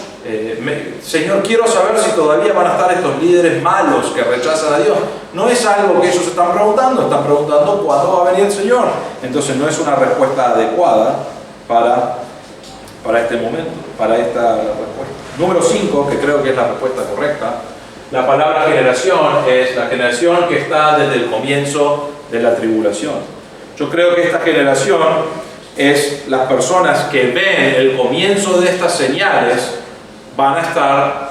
Señor, quiero saber si todavía van a estar estos líderes malos que rechazan a Dios. No es algo que ellos están preguntando cuándo va a venir el Señor. Entonces no es una respuesta adecuada para este momento, para esta respuesta. Número 5, que creo que es la respuesta correcta. La palabra generación es la generación que está desde el comienzo de la tribulación. Yo creo que esta generación es las personas que ven el comienzo de estas señales. Van a estar,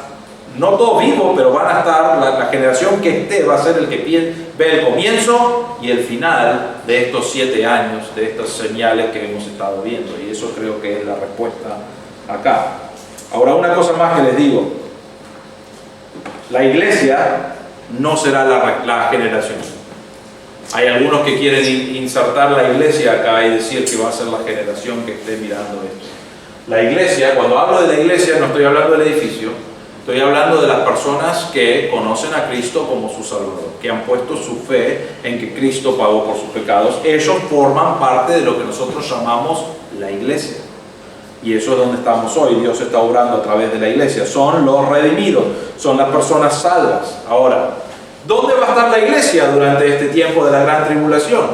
no todos vivos, pero van a estar, la generación que esté va a ser el que ve el comienzo y el final de estos 7 años, de estas señales que hemos estado viendo. Y eso creo que es la respuesta acá. Ahora, una cosa más que les digo. La iglesia no será la generación. Hay algunos que quieren insertar la iglesia acá y decir que va a ser la generación que esté mirando esto. La iglesia, cuando hablo de la iglesia, no estoy hablando del edificio, estoy hablando de las personas que conocen a Cristo como su Salvador, que han puesto su fe en que Cristo pagó por sus pecados. Ellos forman parte de lo que nosotros llamamos la iglesia. Y eso es donde estamos hoy. Dios está obrando a través de la iglesia. Son los redimidos, son las personas salvas. Ahora, ¿dónde va a estar la iglesia durante este tiempo de la gran tribulación?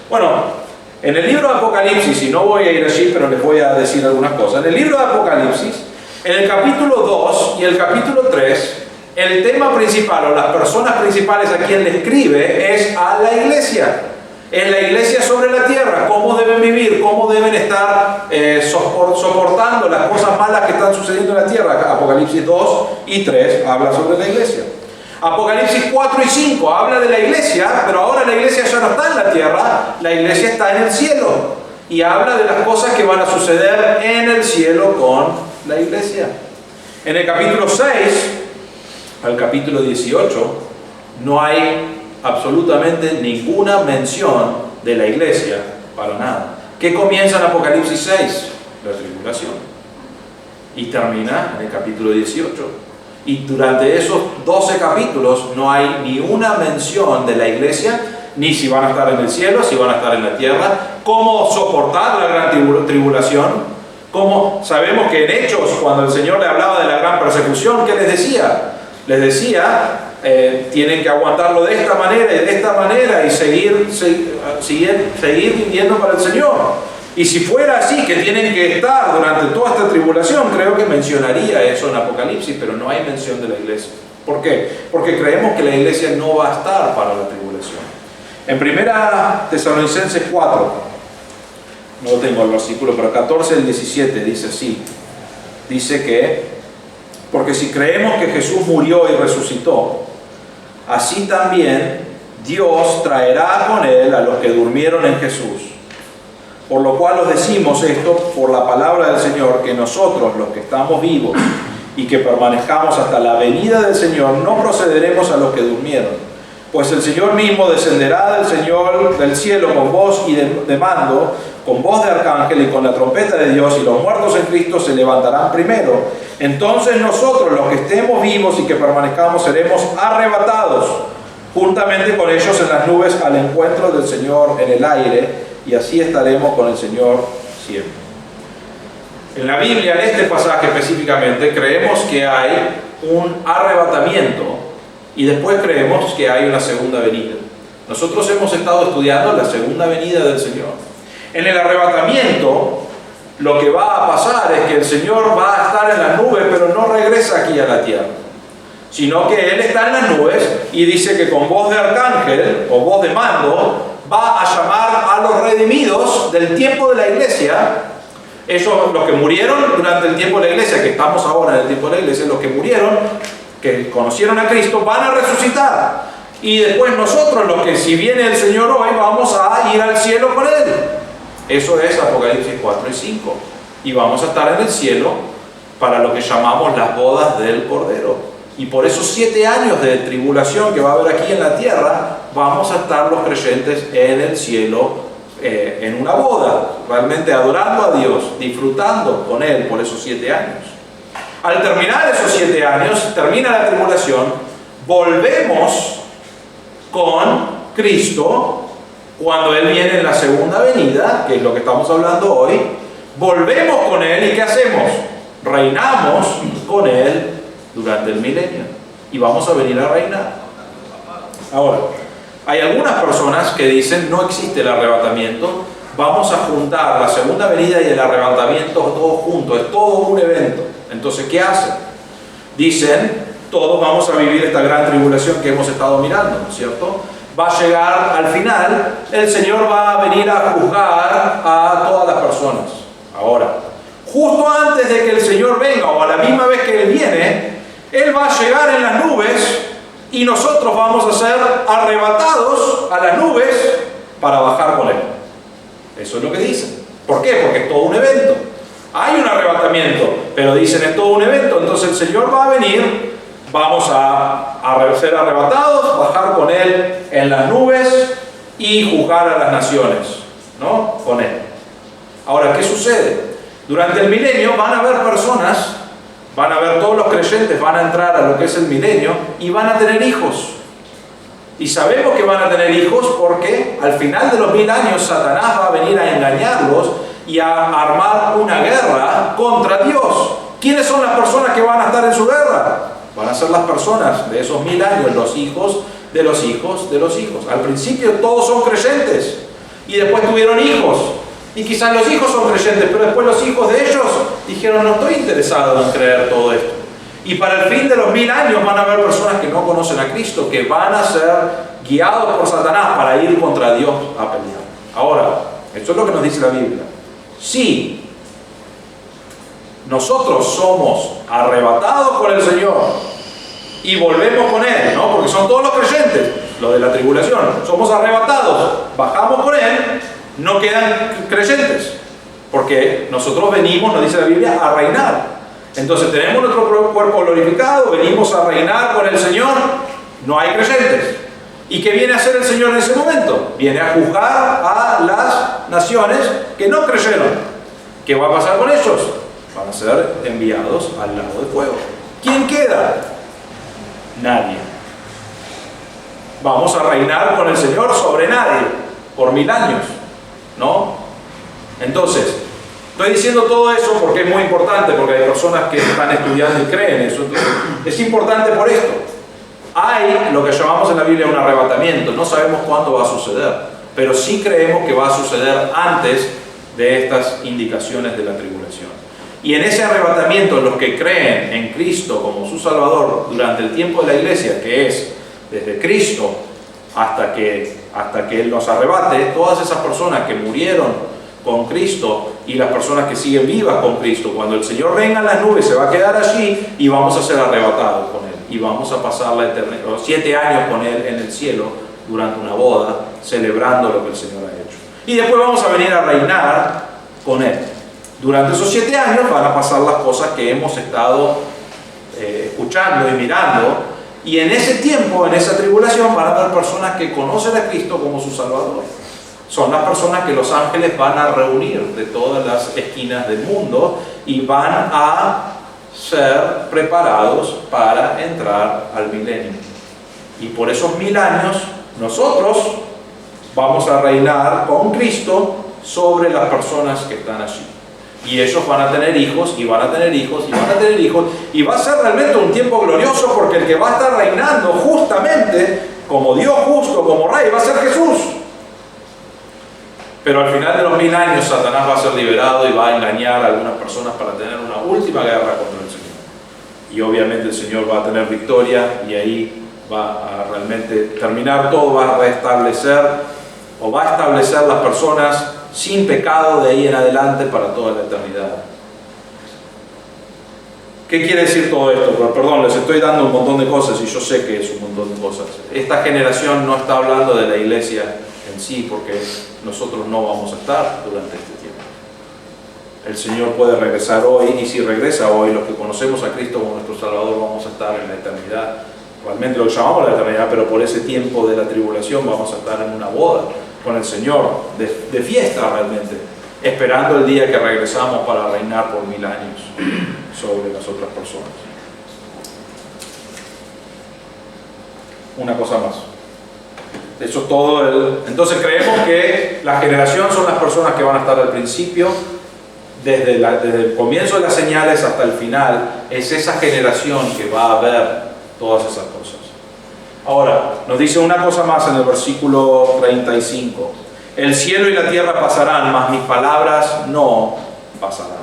Bueno, en el libro de Apocalipsis, y no voy a ir allí, pero les voy a decir algunas cosas. En el libro de Apocalipsis, en el capítulo 2 y el capítulo 3, el tema principal o las personas principales a quien le escribe es a la iglesia. Es la iglesia sobre la tierra, cómo deben vivir, cómo deben estar soportando las cosas malas que están sucediendo en la tierra. Apocalipsis 2 y 3 habla sobre la iglesia. Apocalipsis 4 y 5 habla de la iglesia, pero ahora la iglesia ya no está en la tierra, la iglesia está en el cielo. Y habla de las cosas que van a suceder en el cielo con la iglesia. En el capítulo 6 al capítulo 18 no hay absolutamente ninguna mención de la iglesia para nada. ¿Qué comienza en Apocalipsis 6? La tribulación. Y termina en el capítulo 18. Y durante esos 12 capítulos no hay ni una mención de la iglesia, ni si van a estar en el cielo, si van a estar en la tierra, cómo soportar la gran tribulación. Como sabemos que en Hechos, cuando el Señor le hablaba de la gran persecución, ¿qué les decía? Les decía, tienen que aguantarlo de esta manera y seguir viviendo para el Señor. Y si fuera así, que tienen que estar durante toda esta tribulación, creo que mencionaría eso en Apocalipsis, pero no hay mención de la iglesia. ¿Por qué? Porque creemos que la iglesia no va a estar para la tribulación. En 1 Tesalonicenses 4, no tengo el versículo, pero 14 al 17 dice así. Dice que, porque si creemos que Jesús murió y resucitó, así también Dios traerá con él a los que durmieron en Jesús. Por lo cual os decimos esto por la palabra del Señor, que nosotros, los que estamos vivos y que permanezcamos hasta la venida del Señor, no procederemos a los que durmieron. Pues el Señor mismo descenderá del cielo con voz y de mando, con voz de arcángel y con la trompeta de Dios, y los muertos en Cristo se levantarán primero. Entonces nosotros, los que estemos vivos y que permanezcamos, seremos arrebatados juntamente con ellos en las nubes al encuentro del Señor en el aire, y así estaremos con el Señor siempre. En la Biblia, en este pasaje específicamente, creemos que hay un arrebatamiento y después creemos que hay una segunda venida. Nosotros hemos estado estudiando la segunda venida del Señor. En el arrebatamiento, lo que va a pasar es que el Señor va a estar en las nubes, pero no regresa aquí a la tierra, sino que Él está en las nubes y dice que con voz de arcángel o voz de mando va a llamar a los redimidos del tiempo de la iglesia. Ellos, los que murieron durante el tiempo de la iglesia, que estamos ahora en el tiempo de la iglesia, los que murieron, que conocieron a Cristo, van a resucitar. Y después nosotros, los que si viene el Señor hoy, vamos a ir al cielo con Él. Eso es Apocalipsis 4 y 5. Y vamos a estar en el cielo para lo que llamamos las bodas del Cordero. Y por esos 7 años de tribulación que va a haber aquí en la tierra, vamos a estar los creyentes en el cielo, en una boda, realmente adorando a Dios, disfrutando con Él por esos 7 años. Al terminar esos 7 años, termina la tribulación, volvemos con Cristo cuando Él viene en la segunda venida, que es lo que estamos hablando hoy. Volvemos con Él y ¿qué hacemos? Reinamos con Él durante el milenio y vamos a venir a reinar. Ahora, hay algunas personas que dicen no existe el arrebatamiento, vamos a juntar la segunda venida y el arrebatamiento todos juntos, es todo un evento. Entonces, ¿qué hacen? Dicen, todos vamos a vivir esta gran tribulación que hemos estado mirando, ¿no es cierto? Va a llegar al final, el Señor va a venir a juzgar a todas las personas. Ahora, justo antes de que el Señor venga o a la misma vez que Él viene, Él va a llegar en las nubes y nosotros vamos a ser arrebatados a las nubes para bajar con Él. Eso es lo que dicen. ¿Por qué? Porque es todo un evento. Hay un arrebatamiento, pero dicen es todo un evento. Entonces el Señor va a venir, vamos a ser arrebatados, bajar con Él en las nubes y juzgar a las naciones, ¿no? Con Él. Ahora, ¿qué sucede? Durante el milenio van a haber personas, van a haber todos los creyentes, van a entrar a lo que es el milenio y van a tener hijos. Y sabemos que van a tener hijos porque al final de los 1000 años Satanás va a venir a engañarlos y a armar una guerra contra Dios. ¿Quiénes son las personas que van a estar en su guerra? Van a ser las personas de esos 1000 años, los hijos de los hijos de los hijos. Al principio todos son creyentes y después tuvieron hijos. Y quizás los hijos son creyentes, pero después los hijos de ellos dijeron, no estoy interesado en creer todo esto. Y para el fin de los 1000 años van a haber personas que no conocen a Cristo, que van a ser guiados por Satanás para ir contra Dios a pelear. Ahora, esto es lo que nos dice la Biblia. Si nosotros somos arrebatados por el Señor y volvemos con Él, ¿no? Porque son todos los creyentes, los de la tribulación, somos arrebatados, bajamos con Él, no quedan creyentes, porque nosotros venimos, nos dice la Biblia, a reinar. Entonces tenemos nuestro cuerpo glorificado, venimos a reinar con el Señor, no hay creyentes. ¿Y qué viene a hacer el Señor en ese momento? Viene a juzgar a las naciones que no creyeron. ¿Qué va a pasar con ellos? Van a ser enviados al lago de fuego. ¿Quién queda? Nadie. Vamos a reinar con el Señor sobre nadie por 1000 años, ¿no? Entonces, estoy diciendo todo eso porque es muy importante, porque hay personas que están estudiando y creen eso. Entonces, es importante por esto. Hay lo que llamamos en la Biblia un arrebatamiento. No sabemos cuándo va a suceder, pero sí creemos que va a suceder antes de estas indicaciones de la tribulación. Y en ese arrebatamiento, los que creen en Cristo como su Salvador durante el tiempo de la iglesia, que es desde Cristo hasta que Él nos arrebate, todas esas personas que murieron con Cristo y las personas que siguen vivas con Cristo, cuando el Señor venga en las nubes, se va a quedar allí y vamos a ser arrebatados con Él. Y vamos a pasar la eternidad, los 7 años con Él en el cielo, durante una boda, celebrando lo que el Señor ha hecho. Y después vamos a venir a reinar con Él. Durante esos 7 años van a pasar las cosas que hemos estado escuchando y mirando. Y en ese tiempo, en esa tribulación, van a haber personas que conocen a Cristo como su Salvador. Son las personas que los ángeles van a reunir de todas las esquinas del mundo y van a ser preparados para entrar al milenio. Y por esos 1000 años, nosotros vamos a reinar con Cristo sobre las personas que están allí. Y ellos van a tener hijos, y van a tener hijos, y van a tener hijos, y va a ser realmente un tiempo glorioso, porque el que va a estar reinando justamente como Dios justo, como Rey, va a ser Jesús. Pero al final de los 1000 años Satanás va a ser liberado y va a engañar a algunas personas para tener una última guerra contra el Señor. Y obviamente el Señor va a tener victoria, y ahí va a realmente terminar todo, va a restablecer o va a establecer las personas sin pecado de ahí en adelante para toda la eternidad. ¿Qué quiere decir todo esto? Perdón, les estoy dando un montón de cosas y yo sé que es un montón de cosas. Esta generación no está hablando de la iglesia en sí, porque nosotros no vamos a estar durante este tiempo. El Señor puede regresar hoy, y si regresa hoy, los que conocemos a Cristo como nuestro Salvador vamos a estar en la eternidad. Realmente lo llamamos la eternidad, pero por ese tiempo de la tribulación vamos a estar en una boda con el Señor, de fiesta realmente, esperando el día que regresamos para reinar por 1000 años sobre las otras personas. Una cosa más. Eso todo. Entonces creemos que la generación son las personas que van a estar al principio, desde el comienzo de las señales hasta el final. Es esa generación que va a ver todas esas cosas. Ahora, nos dice una cosa más en el versículo 35. El cielo y la tierra pasarán, mas mis palabras no pasarán.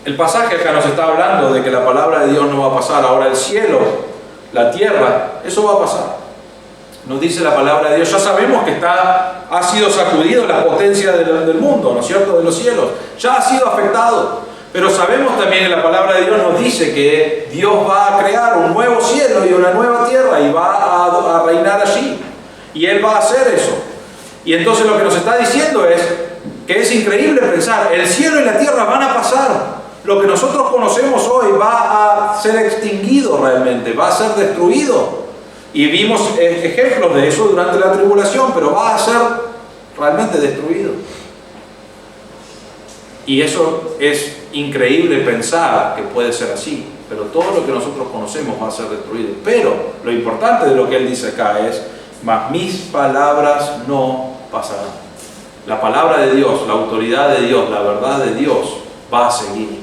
El pasaje acá nos está hablando de que la palabra de Dios no va a pasar. Ahora el cielo, la tierra, eso va a pasar. Nos dice la palabra de Dios. Ya sabemos que ha sido sacudido la potencia del mundo, ¿no es cierto?, de los cielos. Ya ha sido afectado. Pero sabemos también que la palabra de Dios nos dice que Dios va a crear un nuevo cielo y una nueva tierra y va a reinar allí. Y Él va a hacer eso. Y entonces lo que nos está diciendo es que es increíble pensar, el cielo y la tierra van a pasar. Lo que nosotros conocemos hoy va a ser extinguido realmente, va a ser destruido. Y vimos ejemplos de eso durante la tribulación, pero va a ser realmente destruido. Y eso es increíble pensar que puede ser así, pero todo lo que nosotros conocemos va a ser destruido. Pero lo importante de lo que él dice acá es, mas mis palabras no pasarán. La palabra de Dios, la autoridad de Dios, la verdad de Dios va a seguir.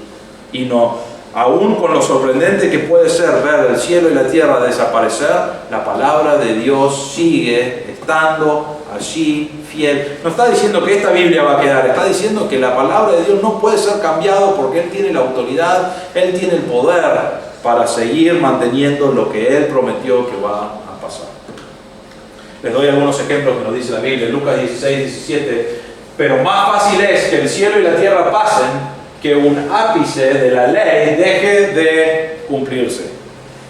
Y no, aún con lo sorprendente que puede ser ver el cielo y la tierra desaparecer, la palabra de Dios sigue estando allí fiel. No está diciendo que esta Biblia va a quedar, está diciendo que la palabra de Dios no puede ser cambiado porque Él tiene la autoridad, Él tiene el poder para seguir manteniendo lo que Él prometió que va a pasar. Les doy algunos ejemplos que nos dice la Biblia. Lucas 16, 17. Pero más fácil es que el cielo y la tierra pasen que un ápice de la ley deje de cumplirse.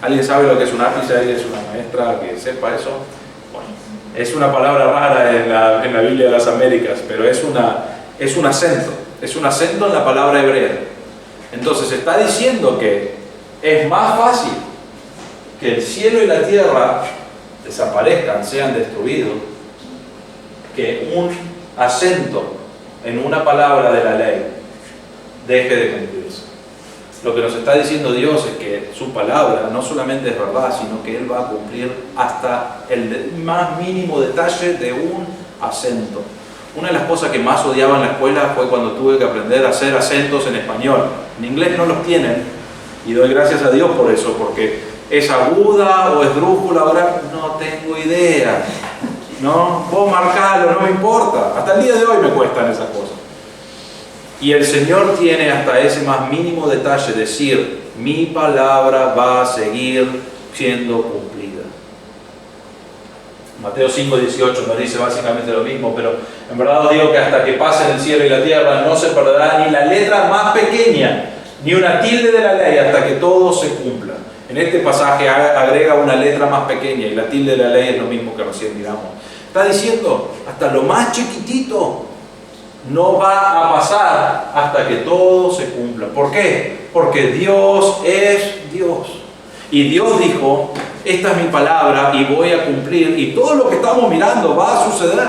¿Alguien sabe lo que es un ápice? ¿Alguien es una maestra que sepa eso? Bueno, es una palabra rara en la Biblia de las Américas, pero es un acento. Es un acento en la palabra hebrea. Entonces está diciendo que es más fácil que el cielo y la tierra desaparezcan, sean destruidos, que un acento en una palabra de la ley deje de cumplirse. Lo que nos está diciendo Dios es que su palabra no solamente es verdad, sino que Él va a cumplir hasta el más mínimo detalle de un acento. Una de las cosas que más odiaba en la escuela fue cuando tuve que aprender a hacer acentos en español. En inglés no los tienen, y doy gracias a Dios por eso, porque es aguda o es drújula, ahora no tengo idea. No, vos marcalo, no me importa. Hasta el día de hoy me cuestan esas cosas. Y el Señor tiene hasta ese más mínimo detalle, decir, mi palabra va a seguir siendo cumplida. Mateo 5:18 nos dice básicamente lo mismo, pero en verdad os digo que hasta que pasen el cielo y la tierra no se perderá ni la letra más pequeña, ni una tilde de la ley, hasta que todo se cumpla. En este pasaje agrega una letra más pequeña, y la tilde de la ley es lo mismo que recién miramos. Está diciendo, hasta lo más chiquitito no va a pasar hasta que todo se cumpla. ¿Por qué? Porque Dios es Dios. Y Dios dijo, esta es mi palabra y voy a cumplir. Y todo lo que estamos mirando va a suceder.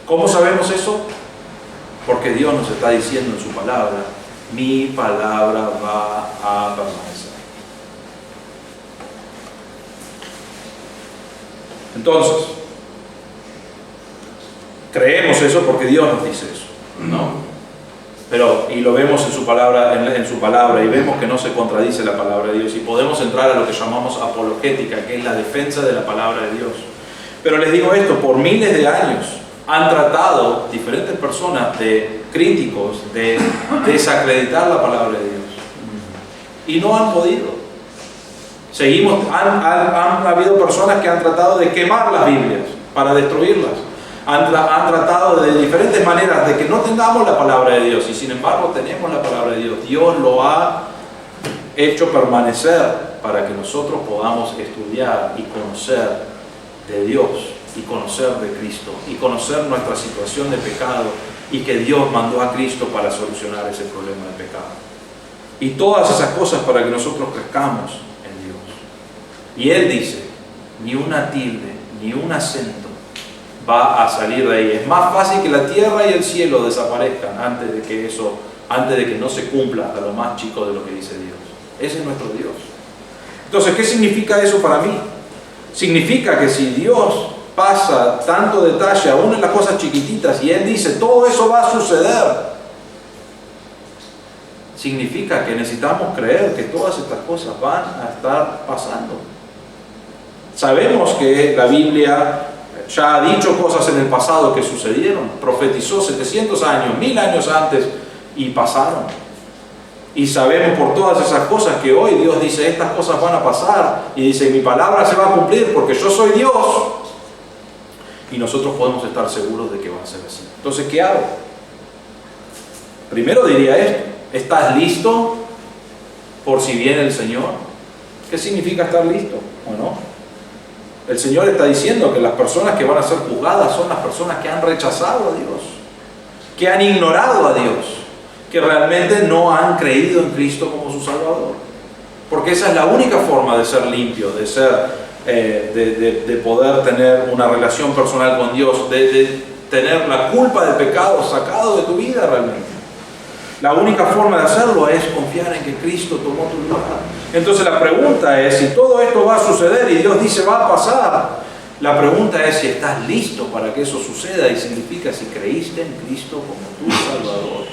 ¿Cómo sabemos eso? Porque Dios nos está diciendo en su palabra, mi palabra va a permanecer. Entonces, Creemos eso porque Dios nos dice eso, ¿no? Pero, y lo vemos en su palabra, y vemos que no se contradice la palabra de Dios, y podemos entrar a lo que llamamos apologética, que es la defensa de la palabra de Dios. Pero les digo esto, por miles de años han tratado diferentes personas, críticos, de desacreditar la palabra de Dios, y no han podido. Han habido personas que han tratado de quemar las Biblias para destruirlas. Han tratado de diferentes maneras de que no tengamos la palabra de Dios, y sin embargo tenemos la palabra de Dios. Dios lo ha hecho permanecer para que nosotros podamos estudiar y conocer de Dios, y conocer de Cristo, y conocer nuestra situación de pecado, y que Dios mandó a Cristo para solucionar ese problema de pecado. Y todas esas cosas para que nosotros crezcamos en Dios. Y Él dice, ni una tilde, ni un acento va a salir de ahí. Es más fácil que la tierra y el cielo desaparezcan antes de que no se cumpla hasta lo más chico de lo que dice Dios. Ese es nuestro Dios. Entonces, ¿qué significa eso para mí? Significa que si Dios pasa tanto detalle aún en las cosas chiquititas y Él dice, todo eso va a suceder, significa que necesitamos creer que todas estas cosas van a estar pasando. Sabemos que la Biblia ya ha dicho cosas en el pasado que sucedieron, profetizó 700 años, 1000 años antes, y pasaron. Y sabemos por todas esas cosas que hoy Dios dice, estas cosas van a pasar, y dice, mi palabra se va a cumplir porque yo soy Dios, y nosotros podemos estar seguros de que va a ser así. Entonces, ¿qué hago? Primero diría esto: ¿estás listo por si viene el Señor? ¿Qué significa estar listo o no? El Señor está diciendo que las personas que van a ser juzgadas son las personas que han rechazado a Dios, que han ignorado a Dios, que realmente no han creído en Cristo como su Salvador. Porque esa es la única forma de ser limpio, de poder tener una relación personal con Dios, de tener la culpa del pecado sacado de tu vida realmente. La única forma de hacerlo es confiar en que Cristo tomó tu lugar. Entonces la pregunta es, si todo esto va a suceder y Dios dice va a pasar, la pregunta es si estás listo para que eso suceda, y significa si creíste en Cristo como tu Salvador.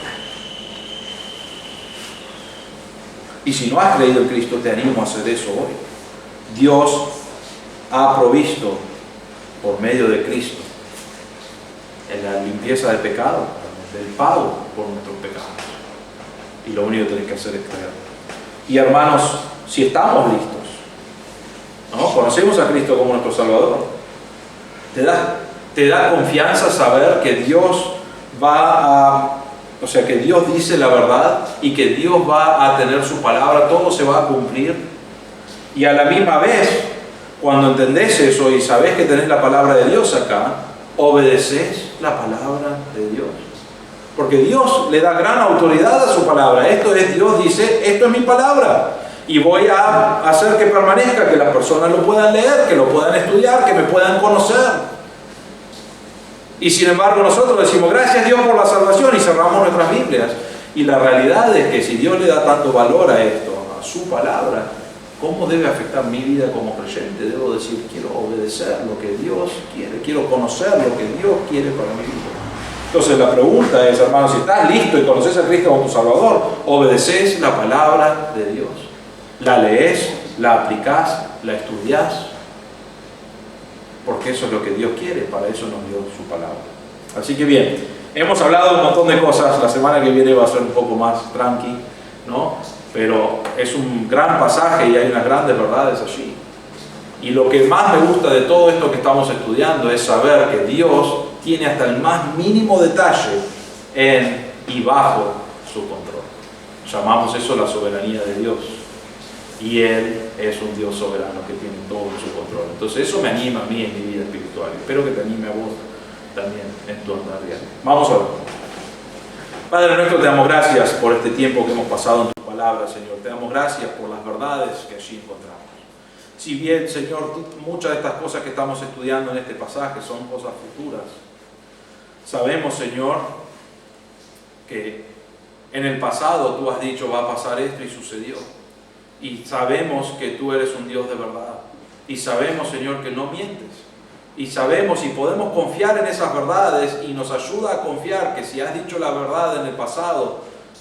Y si no has creído en Cristo, te animo a hacer eso hoy. Dios ha provisto por medio de Cristo en la limpieza del pecado, del pago por nuestros pecados. Y lo único que tenés que hacer es creer. Y hermanos, si estamos listos, ¿no? Conocemos a Cristo como nuestro Salvador, te da confianza saber que Dios que Dios dice la verdad y que Dios va a tener su palabra, todo se va a cumplir. Y a la misma vez, cuando entendés eso y sabés que tenés la palabra de Dios acá, obedeces la palabra de Dios. Porque Dios le da gran autoridad a su palabra. Esto es, Dios dice, esto es mi palabra, y voy a hacer que permanezca, que las personas lo puedan leer, que lo puedan estudiar, que me puedan conocer. Y sin embargo nosotros decimos, gracias Dios por la salvación, y cerramos nuestras Biblias. Y la realidad es que si Dios le da tanto valor a esto, a su palabra, ¿cómo debe afectar mi vida como creyente? Debo decir, quiero obedecer lo que Dios quiere, quiero conocer lo que Dios quiere para mi vida. Entonces la pregunta es, hermano, si estás listo y conoces a Cristo como tu Salvador, obedeces la palabra de Dios. La lees, la aplicás, la estudiás, porque eso es lo que Dios quiere, para eso nos dio su palabra. Así que bien, hemos hablado un montón de cosas. La semana que viene va a ser un poco más tranqui, ¿no? Pero es un gran pasaje y hay unas grandes verdades allí. Y lo que más me gusta de todo esto que estamos estudiando es saber que Dios tiene hasta el más mínimo detalle en y bajo su control. Llamamos eso la soberanía de Dios. Y Él es un Dios soberano que tiene todo en su control. Entonces eso me anima a mí en mi vida espiritual. Espero que te anime a vos también en tu andar diario. Vamos a ver. Padre nuestro, te damos gracias por este tiempo que hemos pasado en tu palabra, Señor. Te damos gracias por las verdades que allí encontramos. Si bien, Señor, muchas de estas cosas que estamos estudiando en este pasaje son cosas futuras, sabemos, Señor, que en el pasado tú has dicho va a pasar esto y sucedió. Y sabemos que tú eres un Dios de verdad. Y sabemos, Señor, que no mientes. Y sabemos y podemos confiar en esas verdades, y nos ayuda a confiar que si has dicho la verdad en el pasado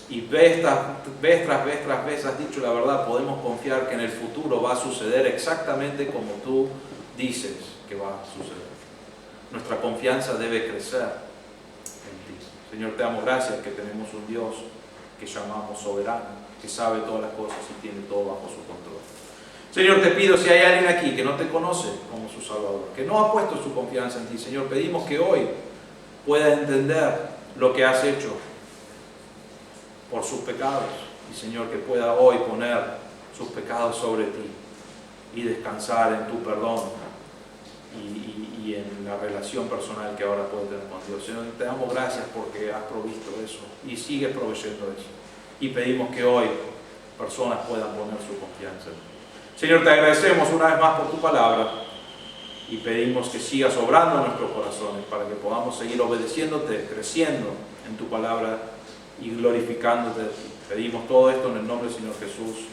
y vez tras vez has dicho la verdad, podemos confiar que en el futuro va a suceder exactamente como tú dices que va a suceder. Nuestra confianza debe crecer en ti. Señor, te damos gracias que tenemos un Dios que llamamos soberano, que sabe todas las cosas y tiene todo bajo su control. Señor, te pido, si hay alguien aquí que no te conoce como su Salvador, que no ha puesto su confianza en ti, Señor, pedimos que hoy pueda entender lo que has hecho por sus pecados, y Señor, que pueda hoy poner sus pecados sobre ti y descansar en tu perdón y en la relación personal que ahora puede tener con Dios. Señor, te damos gracias porque has provisto eso y sigues proveyendo eso, y pedimos que hoy personas puedan poner su confianza en ti. Señor, te agradecemos una vez más por tu palabra y pedimos que sigas obrando en nuestros corazones para que podamos seguir obedeciéndote, creciendo en tu palabra y glorificándote. Pedimos todo esto en el nombre del Señor Jesús.